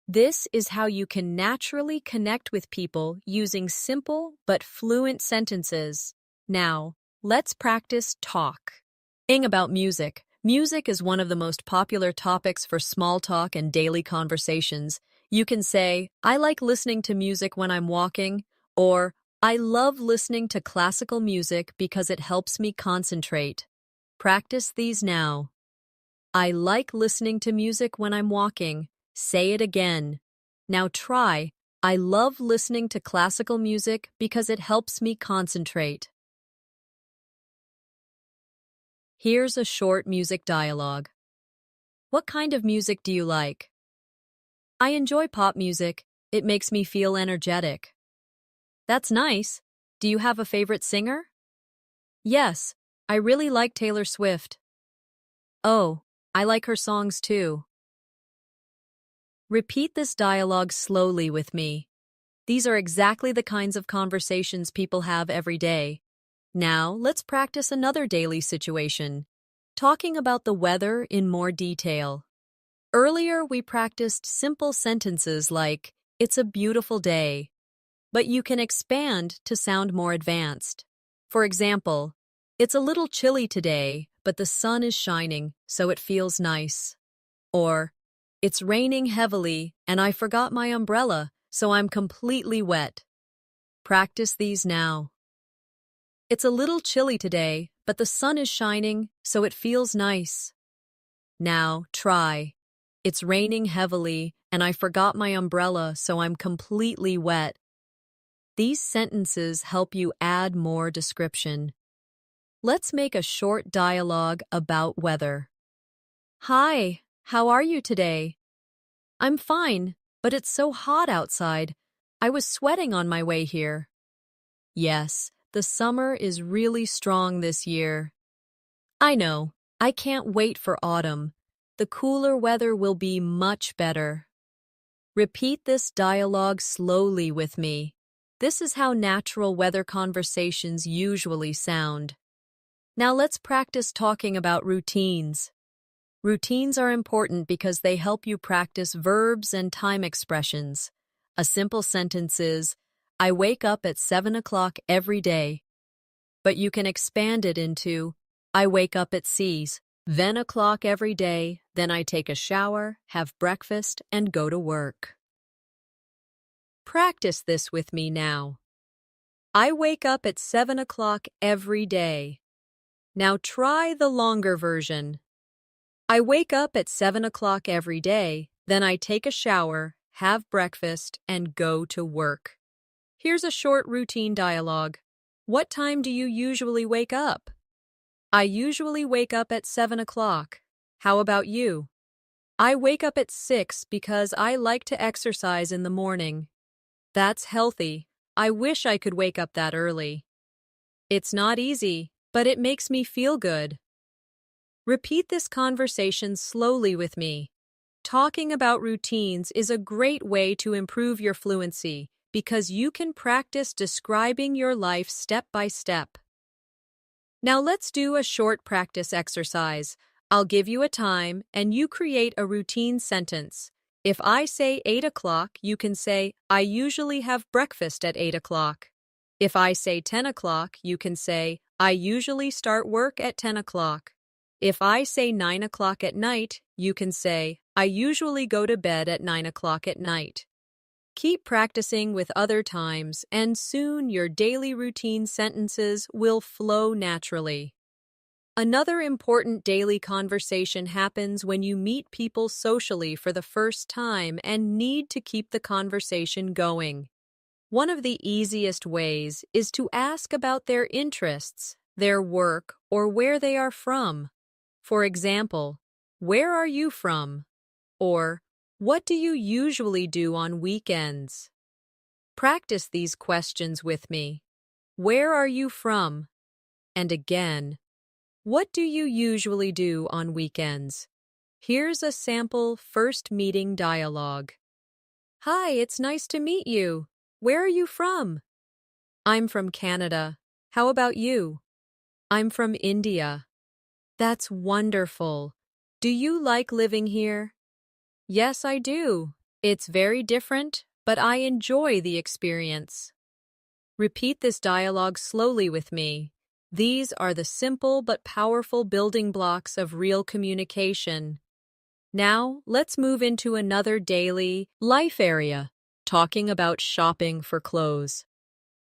This is how you can naturally connect with people using simple but fluent sentences. Now, let's practice talk. Thing about music. Music is one of the most popular topics for small talk and daily conversations. You can say, I like listening to music when I'm walking, or I love listening to classical music because it helps me concentrate. Practice these now. I like listening to music when I'm walking. Say it again. Now try, I love listening to classical music because it helps me concentrate. Here's a short music dialogue. What kind of music do you like? I enjoy pop music. It makes me feel energetic. That's nice. Do you have a favorite singer? Yes, I really like Taylor Swift. Oh, I like her songs too. Repeat this dialogue slowly with me. These are exactly the kinds of conversations people have every day. Now, let's practice another daily situation, talking about the weather in more detail. Earlier, we practiced simple sentences like, it's a beautiful day, but you can expand to sound more advanced. For example, it's a little chilly today, but the sun is shining, so it feels nice. Or, it's raining heavily, and I forgot my umbrella, so I'm completely wet. Practice these now. It's a little chilly today, but the sun is shining, so it feels nice. Now, try. It's raining heavily, and I forgot my umbrella, so I'm completely wet. These sentences help you add more description. Let's make a short dialogue about weather. Hi, how are you today? I'm fine, but it's so hot outside. I was sweating on my way here. Yes, the summer is really strong this year. I know. I can't wait for autumn. The cooler weather will be much better. Repeat this dialogue slowly with me. This is how natural weather conversations usually sound. Now let's practice talking about routines. Routines are important because they help you practice verbs and time expressions. A simple sentence is, I wake up at 7 o'clock every day. But you can expand it into, I wake up at then o'clock every day, then I take a shower, have breakfast, and go to work. Practice this with me now. I wake up at 7 o'clock every day. Now try the longer version. I wake up at 7 o'clock every day, then I take a shower, have breakfast, and go to work. Here's a short routine dialogue. What time do you usually wake up? I usually wake up at 7 o'clock. How about you? I wake up at 6 because I like to exercise in the morning. That's healthy. I wish I could wake up that early. It's not easy, but it makes me feel good. Repeat this conversation slowly with me. Talking about routines is a great way to improve your fluency because you can practice describing your life step by step. Now let's do a short practice exercise. I'll give you a time and you create a routine sentence. If I say 8 o'clock, you can say, I usually have breakfast at 8 o'clock. If I say 10 o'clock, you can say, I usually start work at 10 o'clock. If I say 9 o'clock at night, you can say, I usually go to bed at 9 o'clock at night. Keep practicing with other times, and soon your daily routine sentences will flow naturally. Another important daily conversation happens when you meet people socially for the first time and need to keep the conversation going. One of the easiest ways is to ask about their interests, their work, or where they are from. For example, where are you from? Or, what do you usually do on weekends? Practice these questions with me. Where are you from? And again, what do you usually do on weekends? Here's a sample first meeting dialogue. Hi, it's nice to meet you. Where are you from? I'm from Canada. How about you? I'm from India. That's wonderful. Do you like living here? Yes, I do. It's very different, but I enjoy the experience. Repeat this dialogue slowly with me. These are the simple but powerful building blocks of real communication. Now, let's move into another daily life area, talking about shopping for clothes.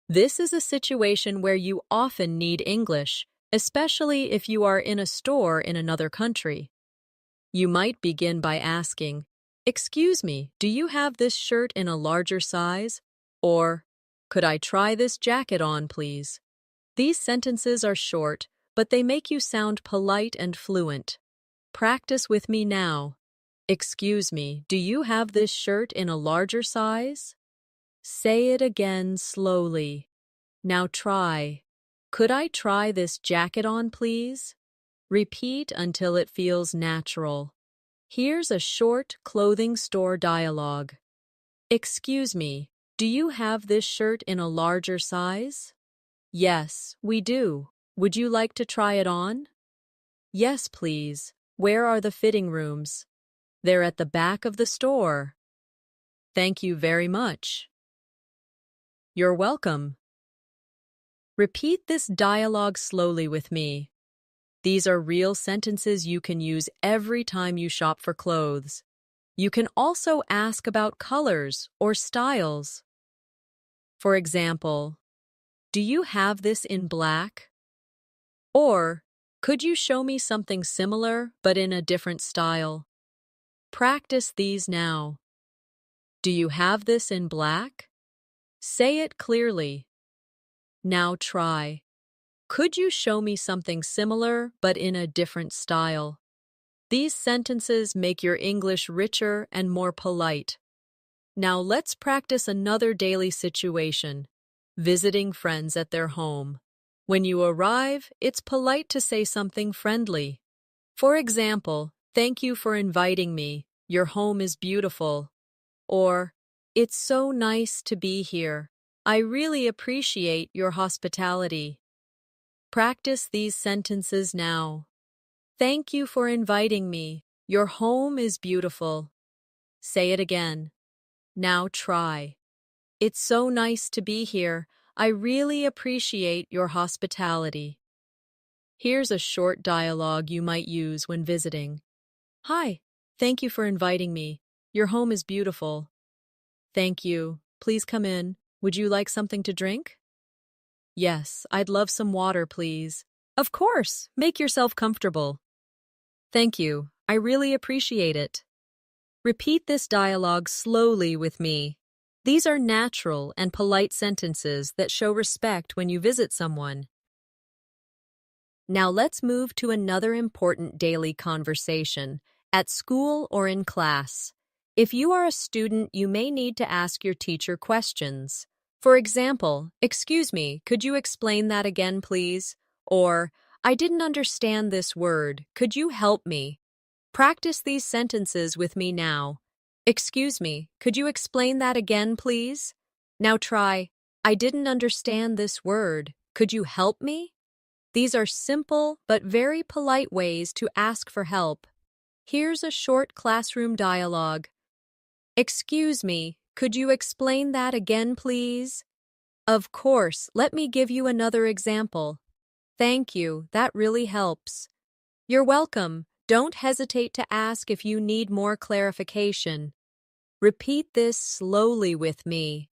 This is a situation where you often need English, especially if you are in a store in another country. You might begin by asking, "Excuse me, do you have this shirt in a larger size?" Or, "Could I try this jacket on, please?" These sentences are short, but they make you sound polite and fluent. Practice with me now. Excuse me, do you have this shirt in a larger size? Say it again slowly. Now try. Could I try this jacket on, please? Repeat until it feels natural. Here's a short clothing store dialogue. Excuse me, do you have this shirt in a larger size? Yes, we do. Would you like to try it on? Yes, please. Where are the fitting rooms? They're at the back of the store. Thank you very much. You're welcome. Repeat this dialogue slowly with me. These are real sentences you can use every time you shop for clothes. You can also ask about colors or styles. For example, do you have this in black? Or, could you show me something similar but in a different style? Practice these now. Do you have this in black? Say it clearly. Now try. Could you show me something similar but in a different style? These sentences make your English richer and more polite. Now let's practice another daily situation. Visiting friends at their home. When you arrive, it's polite to say something friendly. For example, thank you for inviting me. Your home is beautiful. Or, "It's so nice to be here. I really appreciate your hospitality." Practice these sentences now. Thank you for inviting me. Your home is beautiful. Say it again. Now try. It's so nice to be here. I really appreciate your hospitality. Here's a short dialogue you might use when visiting. Hi, thank you for inviting me. Your home is beautiful. Thank you. Please come in. Would you like something to drink? Yes, I'd love some water, please. Of course, make yourself comfortable. Thank you. I really appreciate it. Repeat this dialogue slowly with me. These are natural and polite sentences that show respect when you visit someone. Now let's move to another important daily conversation, at school or in class. If you are a student, you may need to ask your teacher questions. For example, "Excuse me, could you explain that again, please?" Or, "I didn't understand this word. Could you help me?" Practice these sentences with me now. "Excuse me, could you explain that again, please?" Now try, "I didn't understand this word. Could you help me?" These are simple but very polite ways to ask for help. Here's a short classroom dialogue. "Excuse me, could you explain that again, please?" "Of course, let me give you another example." "Thank you, that really helps." "You're welcome. Don't hesitate to ask if you need more clarification." Repeat this slowly with me.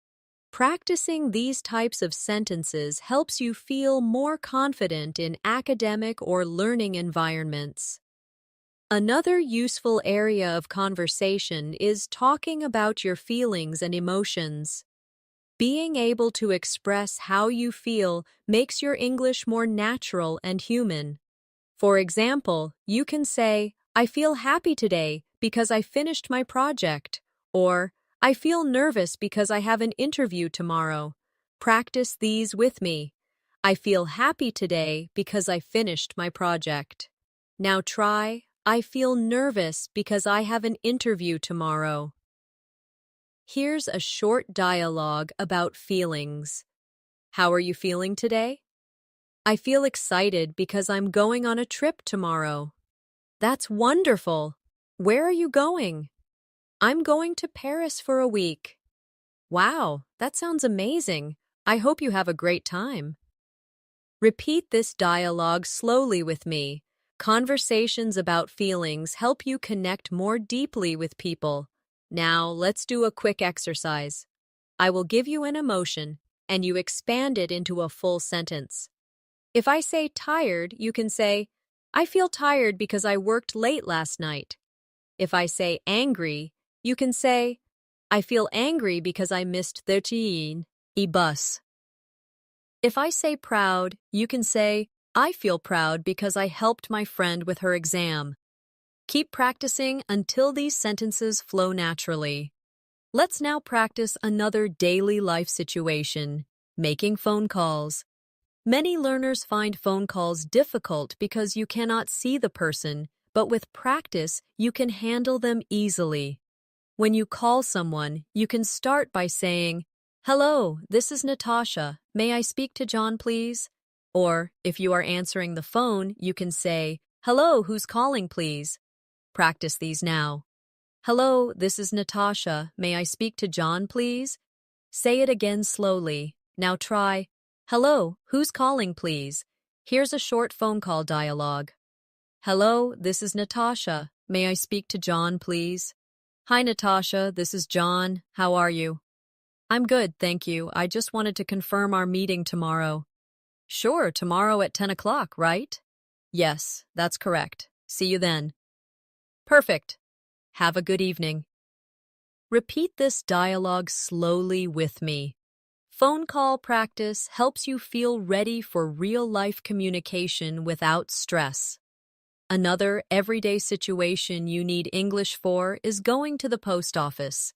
Practicing these types of sentences helps you feel more confident in academic or learning environments. Another useful area of conversation is talking about your feelings and emotions. Being able to express how you feel makes your English more natural and human. For example, you can say, "I feel happy today because I finished my project," or "I feel nervous because I have an interview tomorrow." Practice these with me. "I feel happy today because I finished my project." Now try, "I feel nervous because I have an interview tomorrow." Here's a short dialogue about feelings. How are you feeling today? "I feel excited because I'm going on a trip tomorrow." That's wonderful. Where are you going? "I'm going to Paris for a week." Wow, that sounds amazing. I hope you have a great time. Repeat this dialogue slowly with me. Conversations about feelings help you connect more deeply with people. Now, let's do a quick exercise. I will give you an emotion, and you expand it into a full sentence. If I say tired, you can say, "I feel tired because I worked late last night." If I say angry, you can say, "I feel angry because I missed the bus." If I say proud, you can say, "I feel proud because I helped my friend with her exam." Keep practicing until these sentences flow naturally. Let's now practice another daily life situation, making phone calls. Many learners find phone calls difficult because you cannot see the person, but with practice, you can handle them easily. When you call someone, you can start by saying, "Hello, this is Natasha. May I speak to John, please?" Or, if you are answering the phone, you can say, "Hello, who's calling, please?" Practice these now. "Hello, this is Natasha. May I speak to John, please?" Say it again slowly. Now try, "Hello, who's calling, please?" Here's a short phone call dialogue. "Hello, this is Natasha. May I speak to John, please?" "Hi, Natasha. This is John. How are you?" "I'm good, thank you. I just wanted to confirm our meeting tomorrow." "Sure, tomorrow at 10 o'clock, right?" "Yes, that's correct. See you then." Perfect. Have a good evening. Repeat this dialogue slowly with me. Phone call practice helps you feel ready for real-life communication without stress. Another everyday situation you need English for is going to the post office.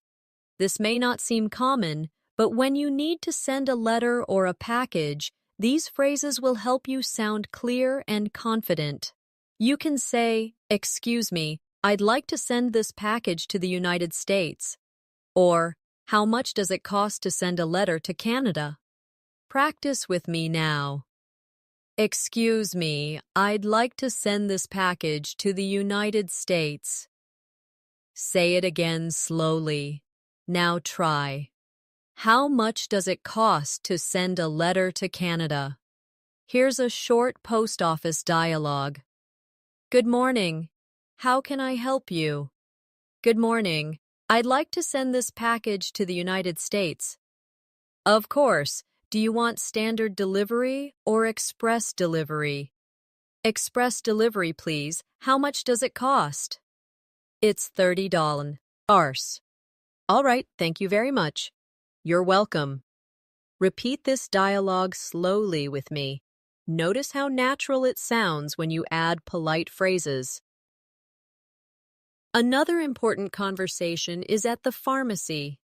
This may not seem common, but when you need to send a letter or a package, these phrases will help you sound clear and confident. You can say, "Excuse me, I'd like to send this package to the United States." Or, how much does it cost to send a letter to Canada? Practice with me now. Excuse me, I'd like to send this package to the United States. Say it again slowly. Now try. How much does it cost to send a letter to Canada? Here's a short post office dialogue. Good morning. How can I help you? Good morning. I'd like to send this package to the United States. Of course. Do you want standard delivery or express delivery? Express delivery, please. How much does it cost? It's $30. All right, thank you very much. You're welcome. Repeat this dialogue slowly with me. Notice how natural it sounds when you add polite phrases. Another important conversation is at the pharmacy.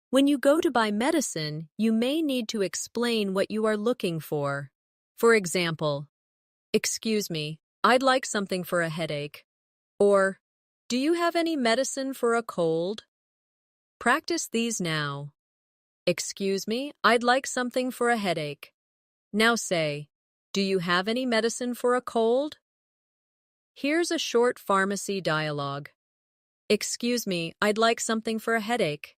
When you go to buy medicine, you may need to explain what you are looking for. For example, excuse me, I'd like something for a headache. Or, do you have any medicine for a cold? Practice these now. Excuse me, I'd like something for a headache. Now say, do you have any medicine for a cold? Here's a short pharmacy dialogue. Excuse me, I'd like something for a headache.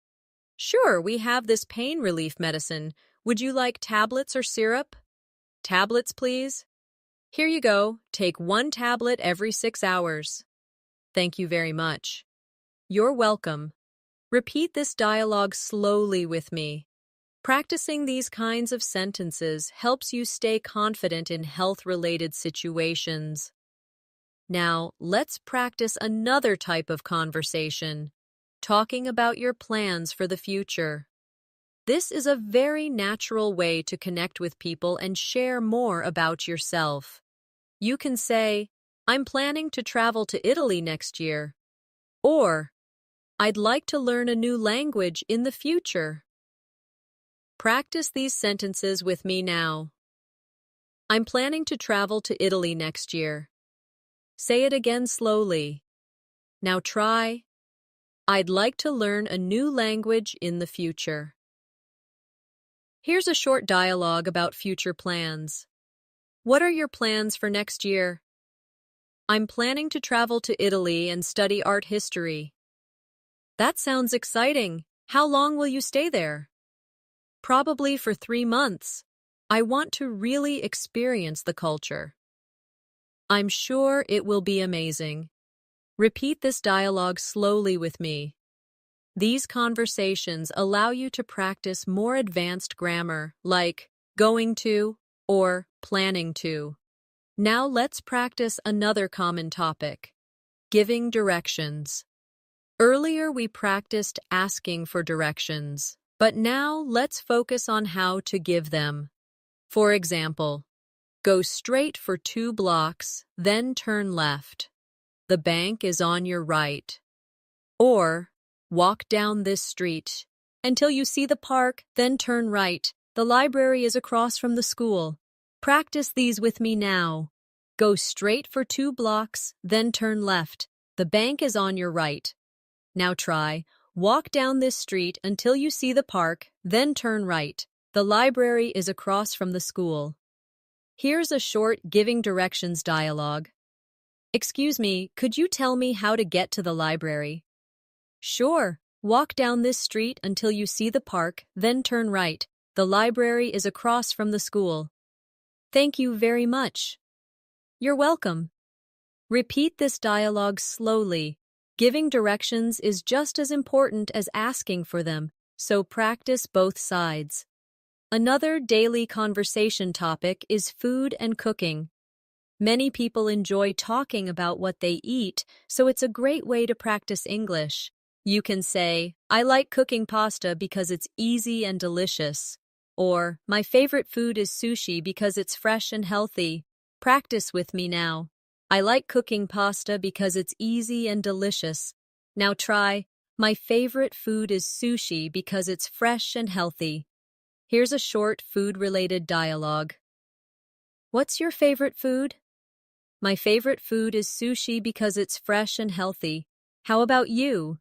Sure, we have this pain relief medicine. Would you like tablets or syrup? Tablets, please. Here you go. Take 1 tablet every 6 hours. Thank you very much. You're welcome. Repeat this dialogue slowly with me. Practicing these kinds of sentences helps you stay confident in health-related situations. Now, let's practice another type of conversation. Talking about your plans for the future. This is a very natural way to connect with people and share more about yourself. You can say, I'm planning to travel to Italy next year. Or, I'd like to learn a new language in the future. Practice these sentences with me now. I'm planning to travel to Italy next year. Say it again slowly. Now try. I'd like to learn a new language in the future. Here's a short dialogue about future plans. What are your plans for next year? I'm planning to travel to Italy and study art history. That sounds exciting. How long will you stay there? Probably for 3 months. I want to really experience the culture. I'm sure it will be amazing. Repeat this dialogue slowly with me. These conversations allow you to practice more advanced grammar, like going to or planning to. Now let's practice another common topic, giving directions. Earlier we practiced asking for directions, but now let's focus on how to give them. For example, go straight for 2 blocks, then turn left. The bank is on your right. Or, walk down this street until you see the park, then turn right. The library is across from the school. Practice these with me now. Go straight for 2 blocks, then turn left. The bank is on your right. Now try. Walk down this street until you see the park, then turn right. The library is across from the school. Here's a short giving directions dialogue. Excuse me, could you tell me how to get to the library? Sure. Walk down this street until you see the park, then turn right. The library is across from the school. Thank you very much. You're welcome. Repeat this dialogue slowly. Giving directions is just as important as asking for them, so practice both sides. Another daily conversation topic is food and cooking. Many people enjoy talking about what they eat, so it's a great way to practice English. You can say, I like cooking pasta because it's easy and delicious. Or, my favorite food is sushi because it's fresh and healthy. Practice with me now. I like cooking pasta because it's easy and delicious. Now try, my favorite food is sushi because it's fresh and healthy. Here's a short food-related dialogue. What's your favorite food? My favorite food is sushi because it's fresh and healthy. How about you?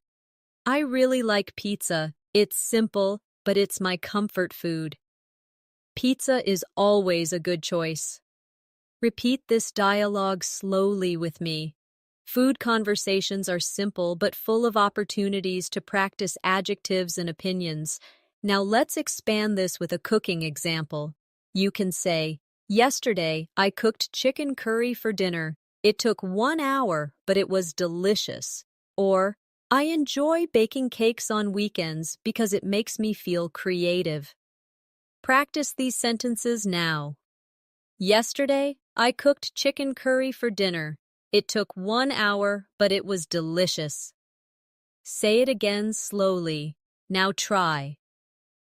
I really like pizza. It's simple, but it's my comfort food. Pizza is always a good choice. Repeat this dialogue slowly with me. Food conversations are simple but full of opportunities to practice adjectives and opinions. Now let's expand this with a cooking example. You can say, "Yesterday, I cooked chicken curry for dinner. It took 1 hour, but it was delicious." Or, "I enjoy baking cakes on weekends because it makes me feel creative." Practice these sentences now. Yesterday, I cooked chicken curry for dinner. It took 1 hour, but it was delicious. Say it again slowly. Now try.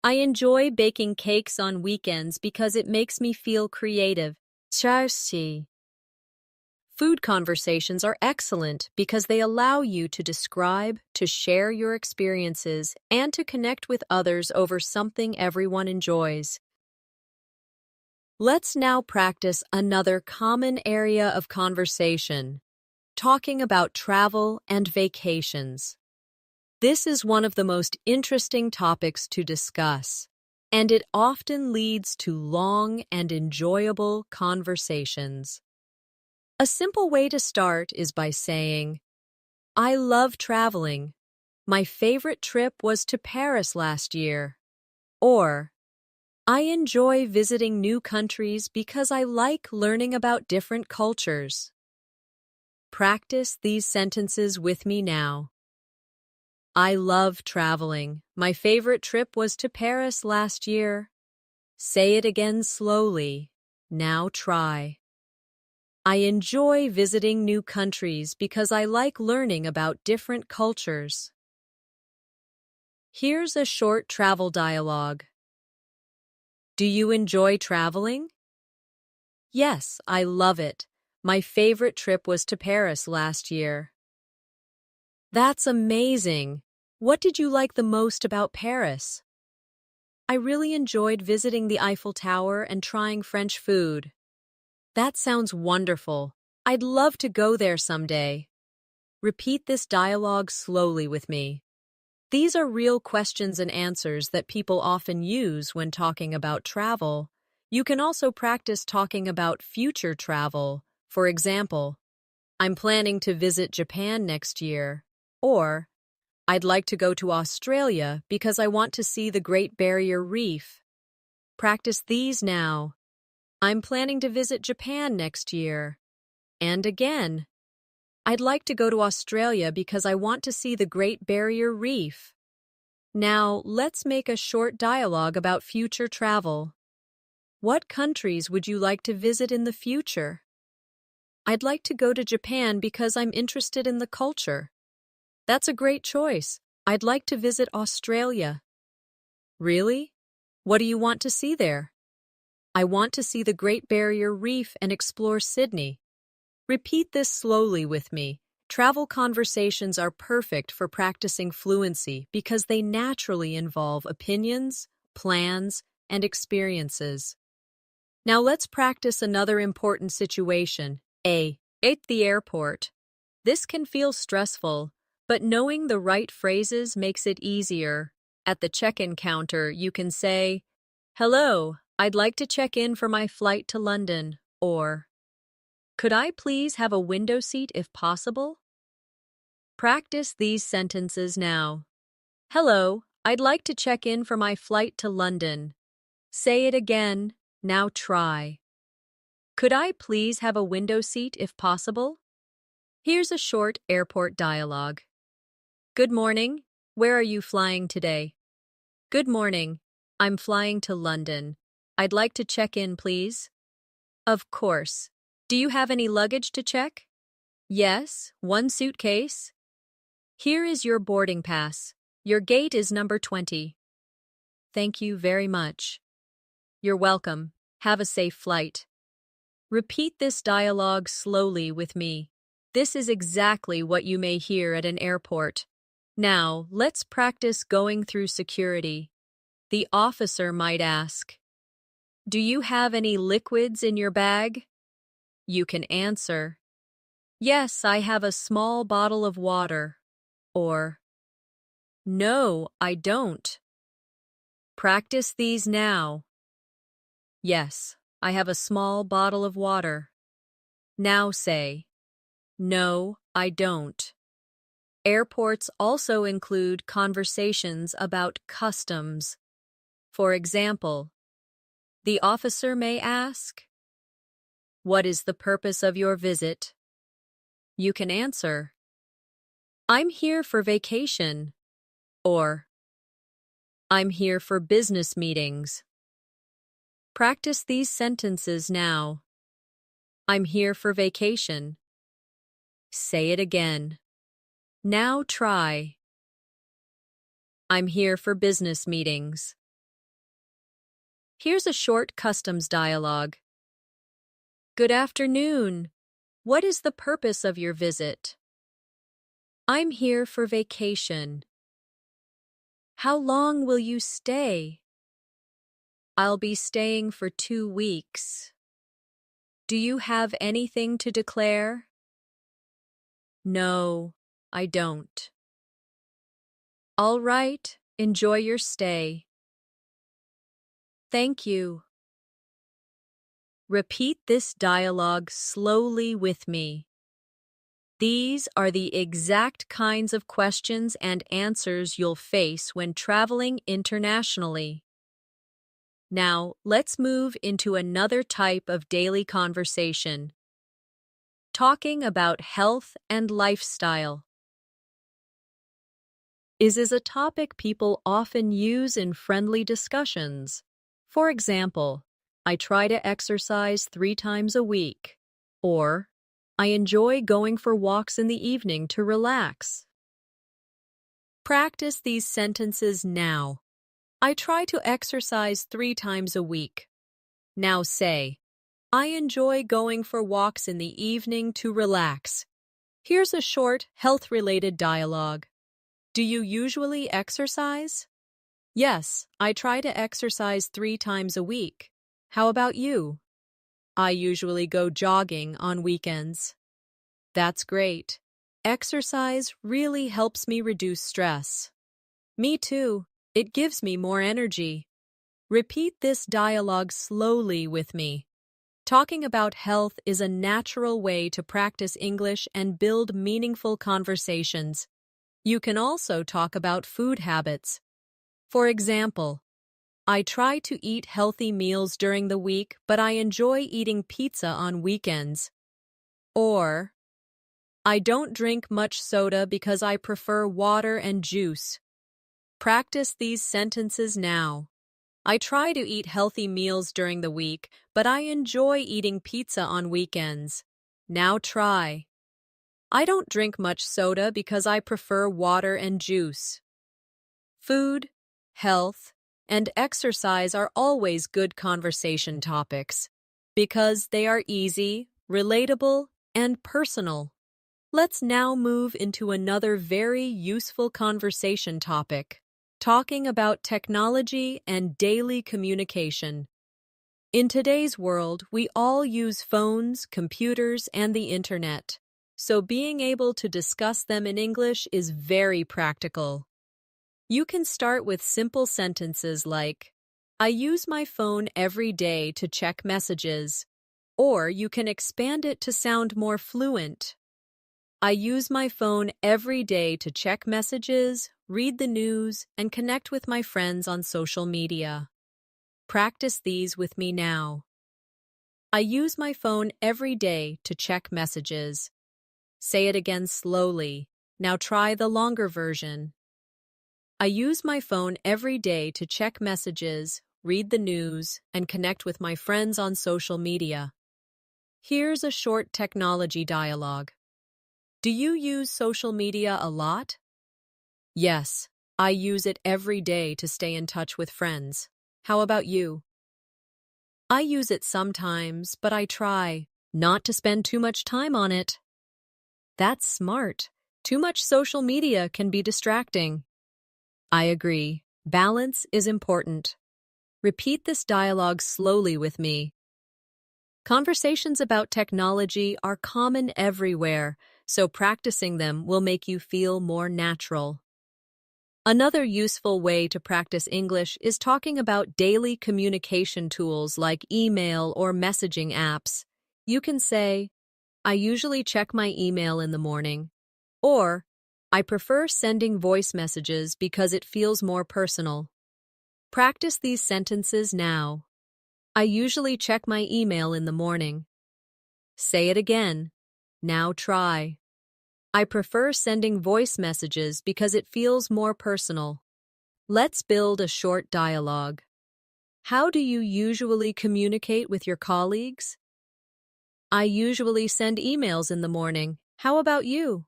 I enjoy baking cakes on weekends because it makes me feel creative. Charsi. Food conversations are excellent because they allow you to describe, to share your experiences, and to connect with others over something everyone enjoys. Let's now practice another common area of conversation, talking about travel and vacations. This is one of the most interesting topics to discuss, and it often leads to long and enjoyable conversations. A simple way to start is by saying, "I love traveling. My favorite trip was to Paris last year." Or, "I enjoy visiting new countries because I like learning about different cultures." Practice these sentences with me now. I love traveling. My favorite trip was to Paris last year. Say it again slowly. Now try. I enjoy visiting new countries because I like learning about different cultures. Here's a short travel dialogue. Do you enjoy traveling? Yes, I love it. My favorite trip was to Paris last year. That's amazing. What did you like the most about Paris? I really enjoyed visiting the Eiffel Tower and trying French food. That sounds wonderful. I'd love to go there someday. Repeat this dialogue slowly with me. These are real questions and answers that people often use when talking about travel. You can also practice talking about future travel. For example, I'm planning to visit Japan next year. Or, I'd like to go to Australia because I want to see the Great Barrier Reef. Practice these now. I'm planning to visit Japan next year. And again, I'd like to go to Australia because I want to see the Great Barrier Reef. Now, let's make a short dialogue about future travel. What countries would you like to visit in the future? I'd like to go to Japan because I'm interested in the culture. That's a great choice. I'd like to visit Australia. Really? What do you want to see there? I want to see the Great Barrier Reef and explore Sydney. Repeat this slowly with me. Travel conversations are perfect for practicing fluency because they naturally involve opinions, plans, and experiences. Now let's practice another important situation. At the airport. This can feel stressful, but knowing the right phrases makes it easier. At the check-in counter, you can say, "Hello, I'd like to check in for my flight to London," or, "Could I please have a window seat if possible?" Practice these sentences now. Hello, I'd like to check in for my flight to London. Say it again. Now try. Could I please have a window seat if possible? Here's a short airport dialogue. Good morning. Where are you flying today? Good morning. I'm flying to London. I'd like to check in, please. Of course. Do you have any luggage to check? Yes, one suitcase. Here is your boarding pass. Your gate is number 20. Thank you very much. You're welcome. Have a safe flight. Repeat this dialogue slowly with me. This is exactly what you may hear at an airport. Now, let's practice going through security. The officer might ask, "Do you have any liquids in your bag?" You can answer, "Yes, I have a small bottle of water." Or, No, I don't. Practice these now. Yes, I have a small bottle of water. Now say, no, I don't. Airports also include conversations about customs. For example, the officer may ask, "What is the purpose of your visit?" You can answer, "I'm here for vacation," or "I'm here for business meetings." Practice these sentences now. I'm here for vacation. Say it again. Now try. I'm here for business meetings. Here's a short customs dialogue. Good afternoon. What is the purpose of your visit? I'm here for vacation. How long will you stay? I'll be staying for 2 weeks. Do you have anything to declare? No, I don't. All right, enjoy your stay. Thank you. Repeat this dialogue slowly with me. These are the exact kinds of questions and answers you'll face when traveling internationally. Now, let's move into another type of daily conversation. Talking about health and lifestyle. Is a topic people often use in friendly discussions. For example, I try to exercise 3 times a week, or I enjoy going for walks in the evening to relax. Practice these sentences now. I try to exercise 3 times a week. Now say, I enjoy going for walks in the evening to relax. Here's a short, health-related dialogue. Do you usually exercise? Yes, I try to exercise 3 times a week. How about you? I usually go jogging on weekends. That's great. Exercise really helps me reduce stress. Me too. It gives me more energy. Repeat this dialogue slowly with me. Talking about health is a natural way to practice English and build meaningful conversations. You can also talk about food habits. For example, I try to eat healthy meals during the week, but I enjoy eating pizza on weekends. Or, I don't drink much soda because I prefer water and juice. Practice these sentences now. I try to eat healthy meals during the week, but I enjoy eating pizza on weekends. Now try. I don't drink much soda because I prefer water and juice. Food, health, and exercise are always good conversation topics because they are easy, relatable, and personal. Let's now move into another very useful conversation topic, talking about technology and daily communication. In today's world, we all use phones, computers, and the internet, so being able to discuss them in English is very practical. You can start with simple sentences like, I use my phone every day to check messages, or you can expand it to sound more fluent. I use my phone every day to check messages, read the news, and connect with my friends on social media. Practice these with me now. I use my phone every day to check messages. Say it again slowly. Now try the longer version. I use my phone every day to check messages, read the news, and connect with my friends on social media. Here's a short technology dialogue. Do you use social media a lot? Yes, I use it every day to stay in touch with friends. How about you? I use it sometimes, but I try not to spend too much time on it. That's smart. Too much social media can be distracting. I agree. Balance is important. Repeat this dialogue slowly with me. Conversations about technology are common everywhere, so practicing them will make you feel more natural. Another useful way to practice English is talking about daily communication tools like email or messaging apps. You can say, I usually check my email in the morning, or I prefer sending voice messages because it feels more personal. Practice these sentences now. I usually check my email in the morning. Say it again. Now try. I prefer sending voice messages because it feels more personal. Let's build a short dialogue. How do you usually communicate with your colleagues? I usually send emails in the morning. How about you?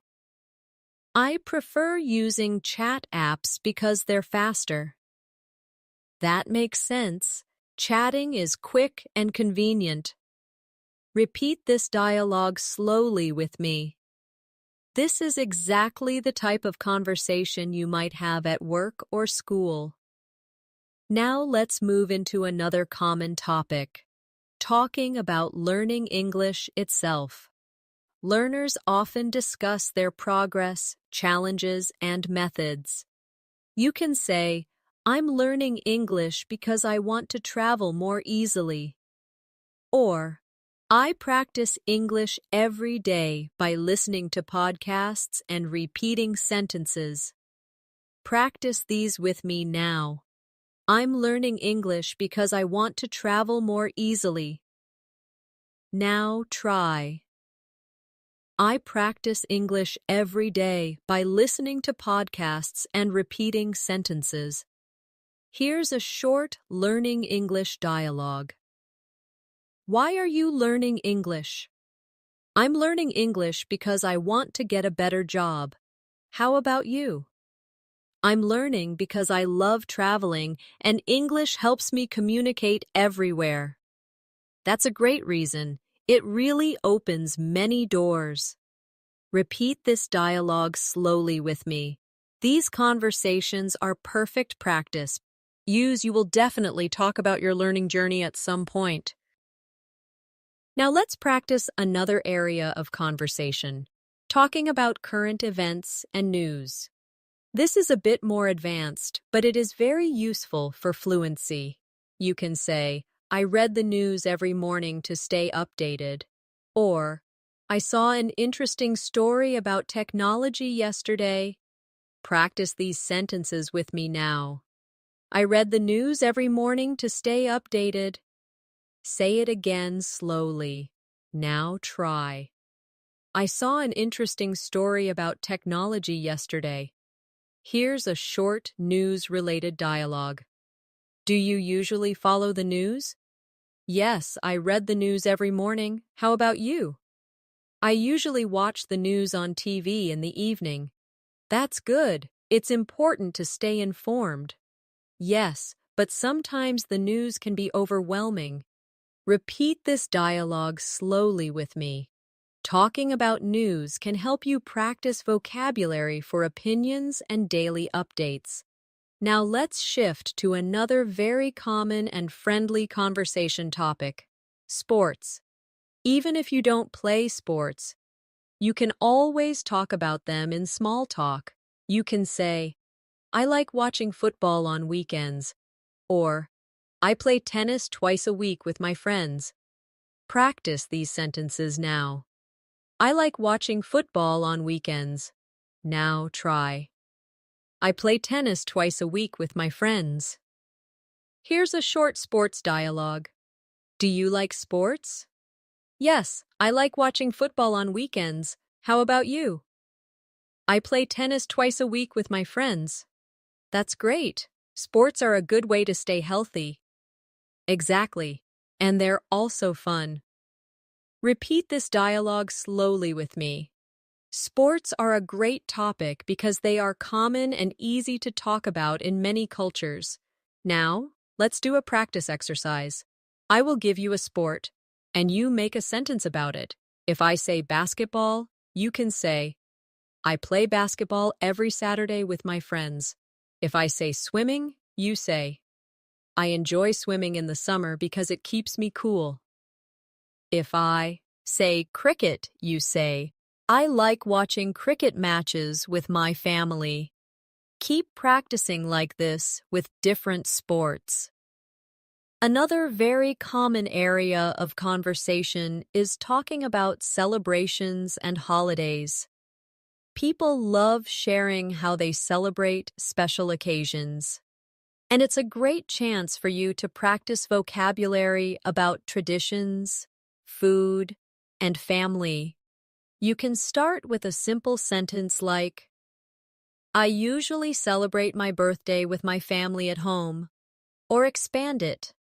I prefer using chat apps because they're faster. That makes sense. Chatting is quick and convenient. Repeat this dialogue slowly with me. This is exactly the type of conversation you might have at work or school. Now let's move into another common topic, talking about learning English itself. Learners often discuss their progress, challenges, and methods. You can say, I'm learning English because I want to travel more easily. Or, I practice English every day by listening to podcasts and repeating sentences. Practice these with me now. I'm learning English because I want to travel more easily. Now try. I practice English every day by listening to podcasts and repeating sentences. Here's a short learning English dialogue. Why are you learning English? I'm learning English because I want to get a better job. How about you? I'm learning because I love traveling and English helps me communicate everywhere. That's a great reason. It really opens many doors. Repeat this dialogue slowly with me. These conversations are perfect practice. You will definitely talk about your learning journey at some point. Now let's practice another area of conversation, talking about current events and news. This is a bit more advanced, but it is very useful for fluency. You can say, I read the news every morning to stay updated. Or, I saw an interesting story about technology yesterday. Practice these sentences with me now. I read the news every morning to stay updated. Say it again slowly. Now try. I saw an interesting story about technology yesterday. Here's a short news-related dialogue. Do you usually follow the news? Yes, I read the news every morning. How about you? I usually watch the news on TV in the evening. That's good. It's important to stay informed. Yes, but sometimes the news can be overwhelming. Repeat this dialogue slowly with me. Talking about news can help you practice vocabulary for opinions and daily updates. Now let's shift to another very common and friendly conversation topic, sports. Even if you don't play sports, you can always talk about them in small talk. You can say, I like watching football on weekends, or I play tennis twice a week with my friends. Practice these sentences now. I like watching football on weekends. Now try. I play tennis twice a week with my friends. Here's a short sports dialogue. Do you like sports? Yes, I like watching football on weekends. How about you? I play tennis twice a week with my friends. That's great. Sports are a good way to stay healthy. Exactly. And they're also fun. Repeat this dialogue slowly with me. Sports are a great topic because they are common and easy to talk about in many cultures. Now, let's do a practice exercise. I will give you a sport, and you make a sentence about it. If I say basketball, you can say, I play basketball every Saturday with my friends. If I say swimming, you say, I enjoy swimming in the summer because it keeps me cool. If I say cricket, you say, I like watching cricket matches with my family. Keep practicing like this with different sports. Another very common area of conversation is talking about celebrations and holidays. People love sharing how they celebrate special occasions. And it's a great chance for you to practice vocabulary about traditions, food, and family. You can start with a simple sentence like, I usually celebrate my birthday with my family at home, or expand it.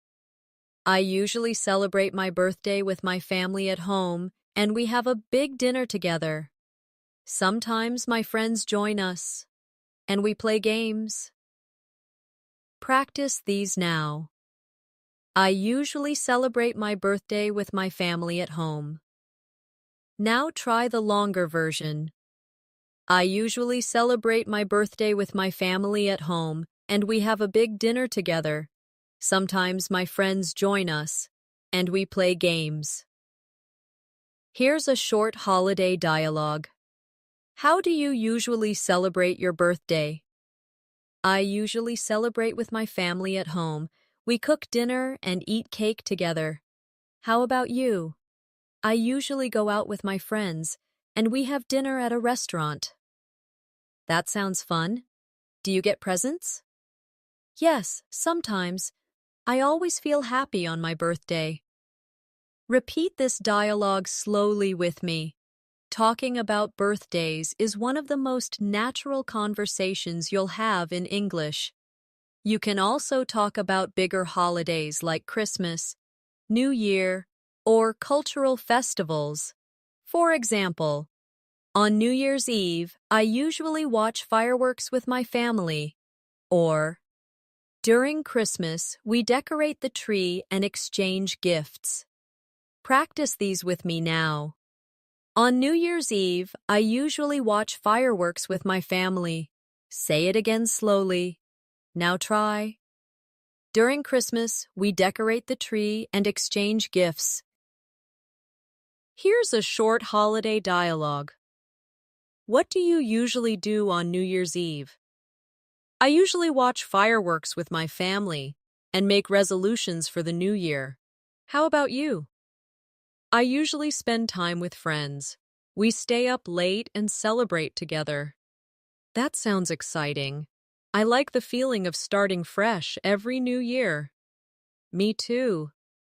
I usually celebrate my birthday with my family at home, and we have a big dinner together. Sometimes my friends join us, and we play games. Practice these now. I usually celebrate my birthday with my family at home. Now try the longer version. I usually celebrate my birthday with my family at home, and we have a big dinner together. Sometimes my friends join us, and we play games. Here's a short holiday dialogue. How do you usually celebrate your birthday? I usually celebrate with my family at home. We cook dinner and eat cake together. How about you? I usually go out with my friends, and we have dinner at a restaurant. That sounds fun. Do you get presents? Yes, sometimes. I always feel happy on my birthday. Repeat this dialogue slowly with me. Talking about birthdays is one of the most natural conversations you'll have in English. You can also talk about bigger holidays like Christmas, New Year, or cultural festivals. For example, on New Year's Eve, I usually watch fireworks with my family. Or, during Christmas, we decorate the tree and exchange gifts. Practice these with me now. On New Year's Eve, I usually watch fireworks with my family. Say it again slowly. Now try. During Christmas, we decorate the tree and exchange gifts. Here's a short holiday dialogue. What do you usually do on New Year's Eve? I usually watch fireworks with my family and make resolutions for the new year. How about you? I usually spend time with friends. We stay up late and celebrate together. That sounds exciting. I like the feeling of starting fresh every new year. Me too.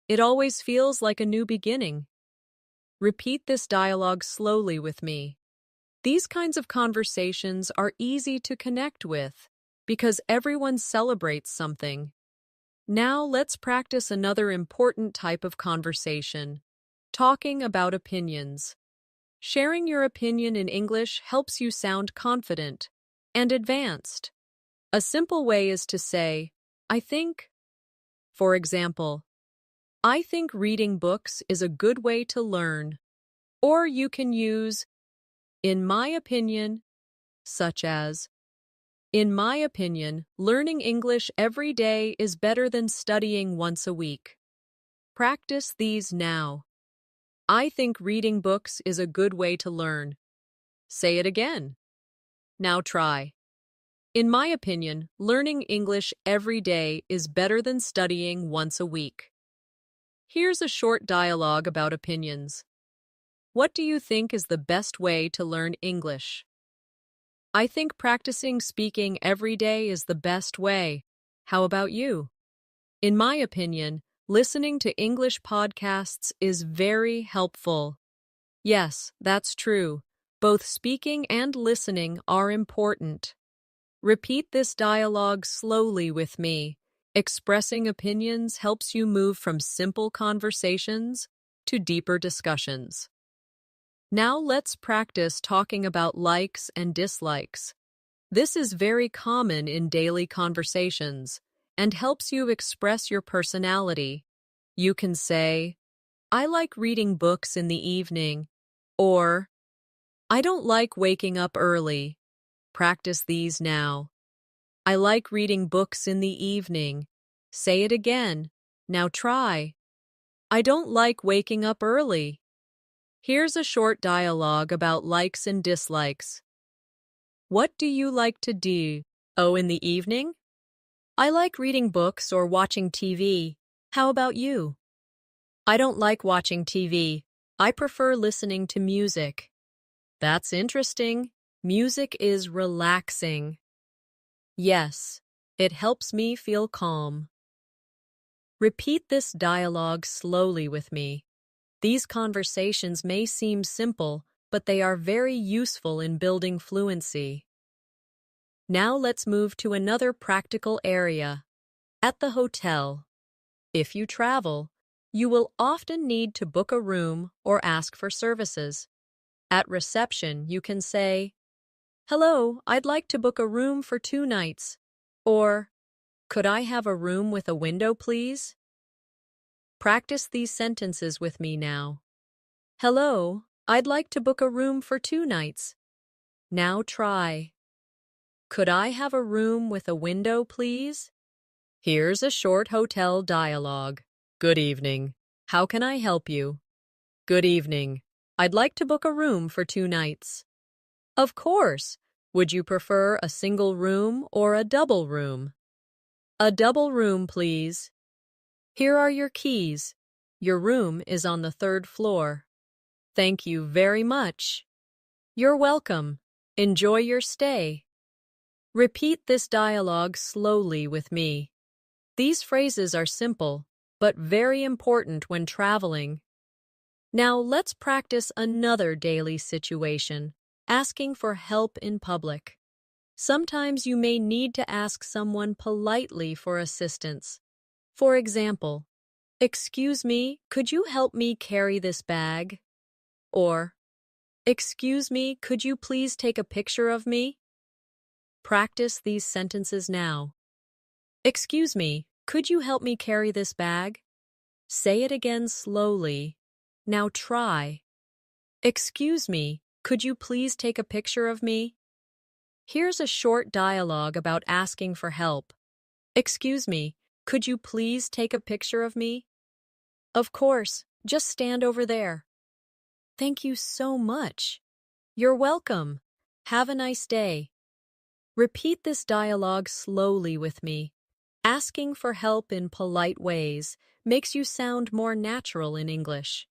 It always feels like a new beginning. Repeat this dialogue slowly with me. These kinds of conversations are easy to connect with because everyone celebrates something. Now let's practice another important type of conversation. Talking about opinions. Sharing your opinion in English helps you sound confident and advanced. A simple way is to say, I think. For example, I think reading books is a good way to learn. Or you can use, in my opinion, such as, in my opinion, learning English every day is better than studying once a week. Practice these now. I think reading books is a good way to learn. Say it again. Now try. In my opinion, learning English every day is better than studying once a week. Here's a short dialogue about opinions. What do you think is the best way to learn English? I think practicing speaking every day is the best way. How about you? In my opinion, listening to English podcasts is very helpful. Yes, that's true. Both speaking and listening are important. Repeat this dialogue slowly with me. Expressing opinions helps you move from simple conversations to deeper discussions. Now let's practice talking about likes and dislikes. This is very common in daily conversations and helps you express your personality. You can say, I like reading books in the evening, or I don't like waking up early. Practice these now. I like reading books in the evening. Say it again. Now try. I don't like waking up early. Here's a short dialogue about likes and dislikes. What do you like to do? Oh, in the evening? I like reading books or watching TV. How about you? I don't like watching TV. I prefer listening to music. That's interesting. Music is relaxing. Yes, it helps me feel calm. Repeat this dialogue slowly with me. These conversations may seem simple, but they are very useful in building fluency. Now let's move to another practical area. At the hotel. If you travel, you will often need to book a room or ask for services. At reception, you can say, "Hello, I'd like to book a room for 2 nights." Or, "Could I have a room with a window, please?" Practice these sentences with me now. "Hello, I'd like to book a room for 2 nights." Now try. "Could I have a room with a window, please?" Here's a short hotel dialogue. Good evening. How can I help you? Good evening. I'd like to book a room for 2 nights. Of course. Would you prefer a single room or a double room? A double room, please. Here are your keys. Your room is on the 3rd floor. Thank you very much. You're welcome. Enjoy your stay. Repeat this dialogue slowly with me. These phrases are simple, but very important when traveling. Now let's practice another daily situation, asking for help in public. Sometimes you may need to ask someone politely for assistance. For example, "Excuse me, could you help me carry this bag?" Or, "Excuse me, could you please take a picture of me?" Practice these sentences now. "Excuse me, could you help me carry this bag?" Say it again slowly. Now try. "Excuse me, could you please take a picture of me?" Here's a short dialogue about asking for help. "Excuse me, could you please take a picture of me?" Of course, just stand over there. Thank you so much. You're welcome. Have a nice day. Repeat this dialogue slowly with me. Asking for help in polite ways makes you sound more natural in English.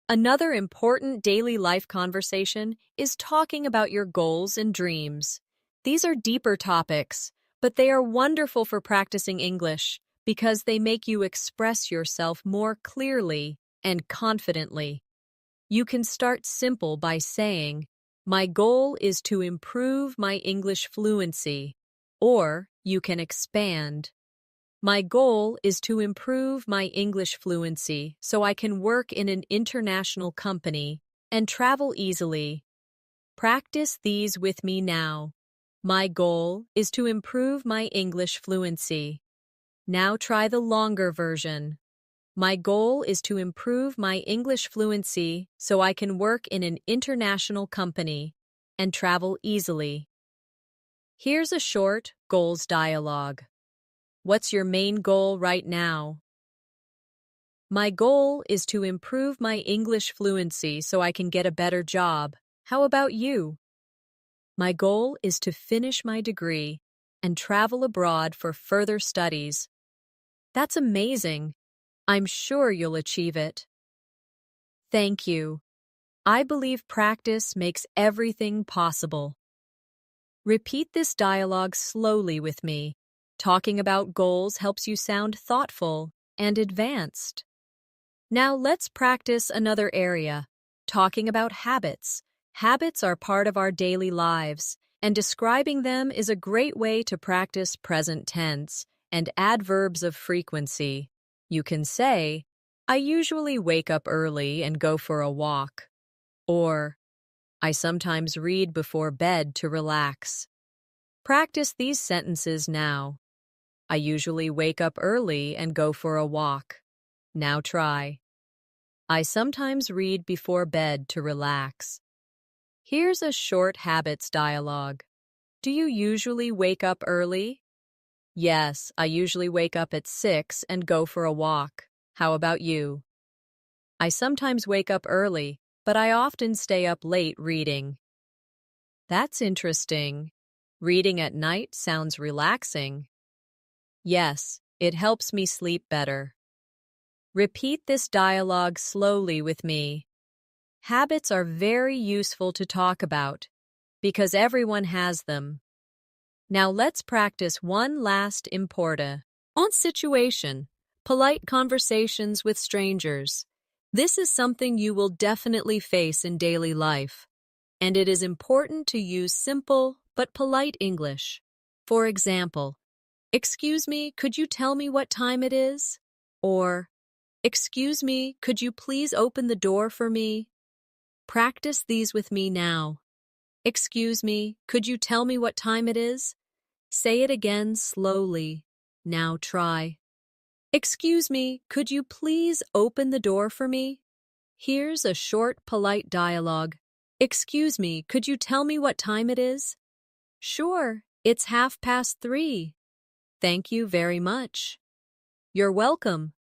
Another important daily life conversation is talking about your goals and dreams. These are deeper topics, but they are wonderful for practicing English because they make you express yourself more clearly and confidently. You can start simple by saying, "My goal is to improve my English fluency," or you can expand. "My goal is to improve my English fluency so I can work in an international company and travel easily." Practice these with me now. My goal is to improve my English fluency. Now try the longer version. My goal is to improve my English fluency so I can work in an international company and travel easily. Here's a short goals dialogue. What's your main goal right now? My goal is to improve my English fluency so I can get a better job. How about you? My goal is to finish my degree and travel abroad for further studies. That's amazing. I'm sure you'll achieve it. Thank you. I believe practice makes everything possible. Repeat this dialogue slowly with me. Talking about goals helps you sound thoughtful and advanced. Now let's practice another area, talking about habits. Habits are part of our daily lives, and describing them is a great way to practice present tense and adverbs of frequency. You can say, "I usually wake up early and go for a walk," or "I sometimes read before bed to relax." Practice these sentences now. I usually wake up early and go for a walk. Now try. I sometimes read before bed to relax. Here's a short habits dialogue. Do you usually wake up early? Yes, I usually wake up at 6 and go for a walk. How about you? I sometimes wake up early, but I often stay up late reading. That's interesting. Reading at night sounds relaxing. Yes, it helps me sleep better. Repeat this dialogue slowly with me. Habits are very useful to talk about because everyone has them. Now let's practice one last important situation, polite conversations with strangers. This is something you will definitely face in daily life, and it is important to use simple but polite English. For example, "Excuse me, could you tell me what time it is?" Or, "Excuse me, could you please open the door for me?" Practice these with me now. "Excuse me, could you tell me what time it is?" Say it again slowly. Now try. "Excuse me, could you please open the door for me?" Here's a short, polite dialogue. "Excuse me, could you tell me what time it is?" "Sure, it's 3:30. Thank you very much." "You're welcome."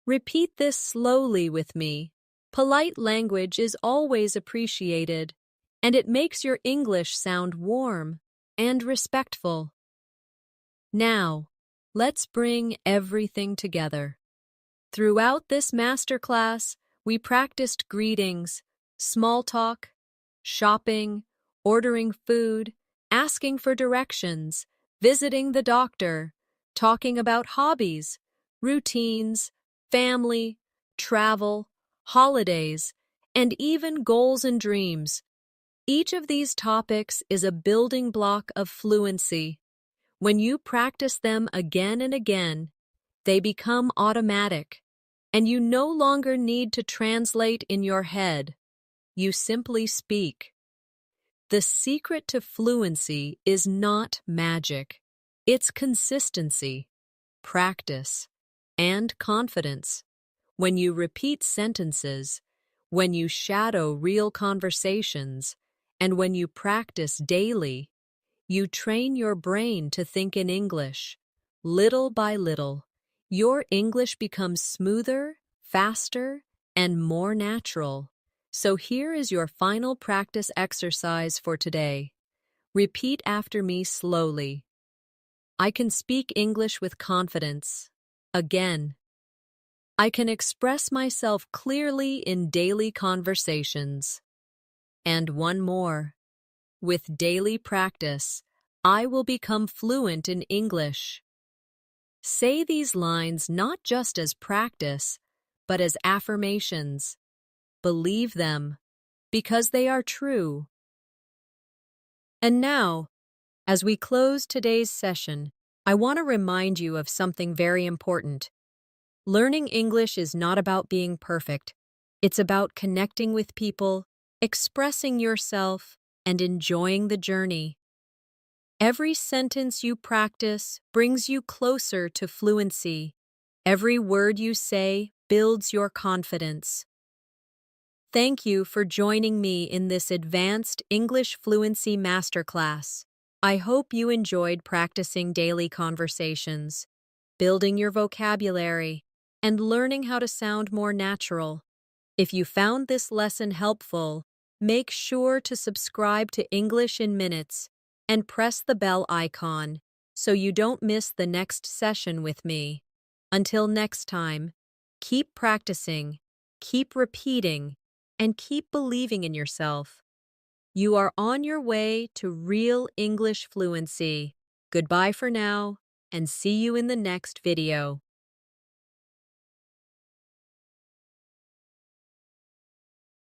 Repeat this slowly with me. Polite language is always appreciated, and it makes your English sound warm and respectful. Now, let's bring everything together. Throughout this masterclass, we practiced greetings, small talk, shopping, ordering food, asking for directions, visiting the doctor, talking about hobbies, routines, family, travel, holidays, and even goals and dreams. Each of these topics is a building block of fluency. When you practice them again and again, they become automatic, and you no longer need to translate in your head. You simply speak. The secret to fluency is not magic. It's consistency, practice, and confidence. When you repeat sentences, when you shadow real conversations, and when you practice daily, you train your brain to think in English. Little by little, your English becomes smoother, faster, and more natural. So here is your final practice exercise for today. Repeat after me slowly. I can speak English with confidence. Again. I can express myself clearly in daily conversations. And one more. With daily practice, I will become fluent in English. Say these lines not just as practice, but as affirmations. Believe them, because they are true. And now, as we close today's session, I want to remind you of something very important. Learning English is not about being perfect. It's about connecting with people, expressing yourself, and enjoying the journey. Every sentence you practice brings you closer to fluency. Every word you say builds your confidence. Thank you for joining me in this advanced English fluency masterclass. I hope you enjoyed practicing daily conversations, building your vocabulary, and learning how to sound more natural. If you found this lesson helpful, make sure to subscribe to English in Minutes and press the bell icon so you don't miss the next session with me. Until next time, keep practicing, keep repeating, and keep believing in yourself. You are on your way to real English fluency. Goodbye for now, and see you in the next video.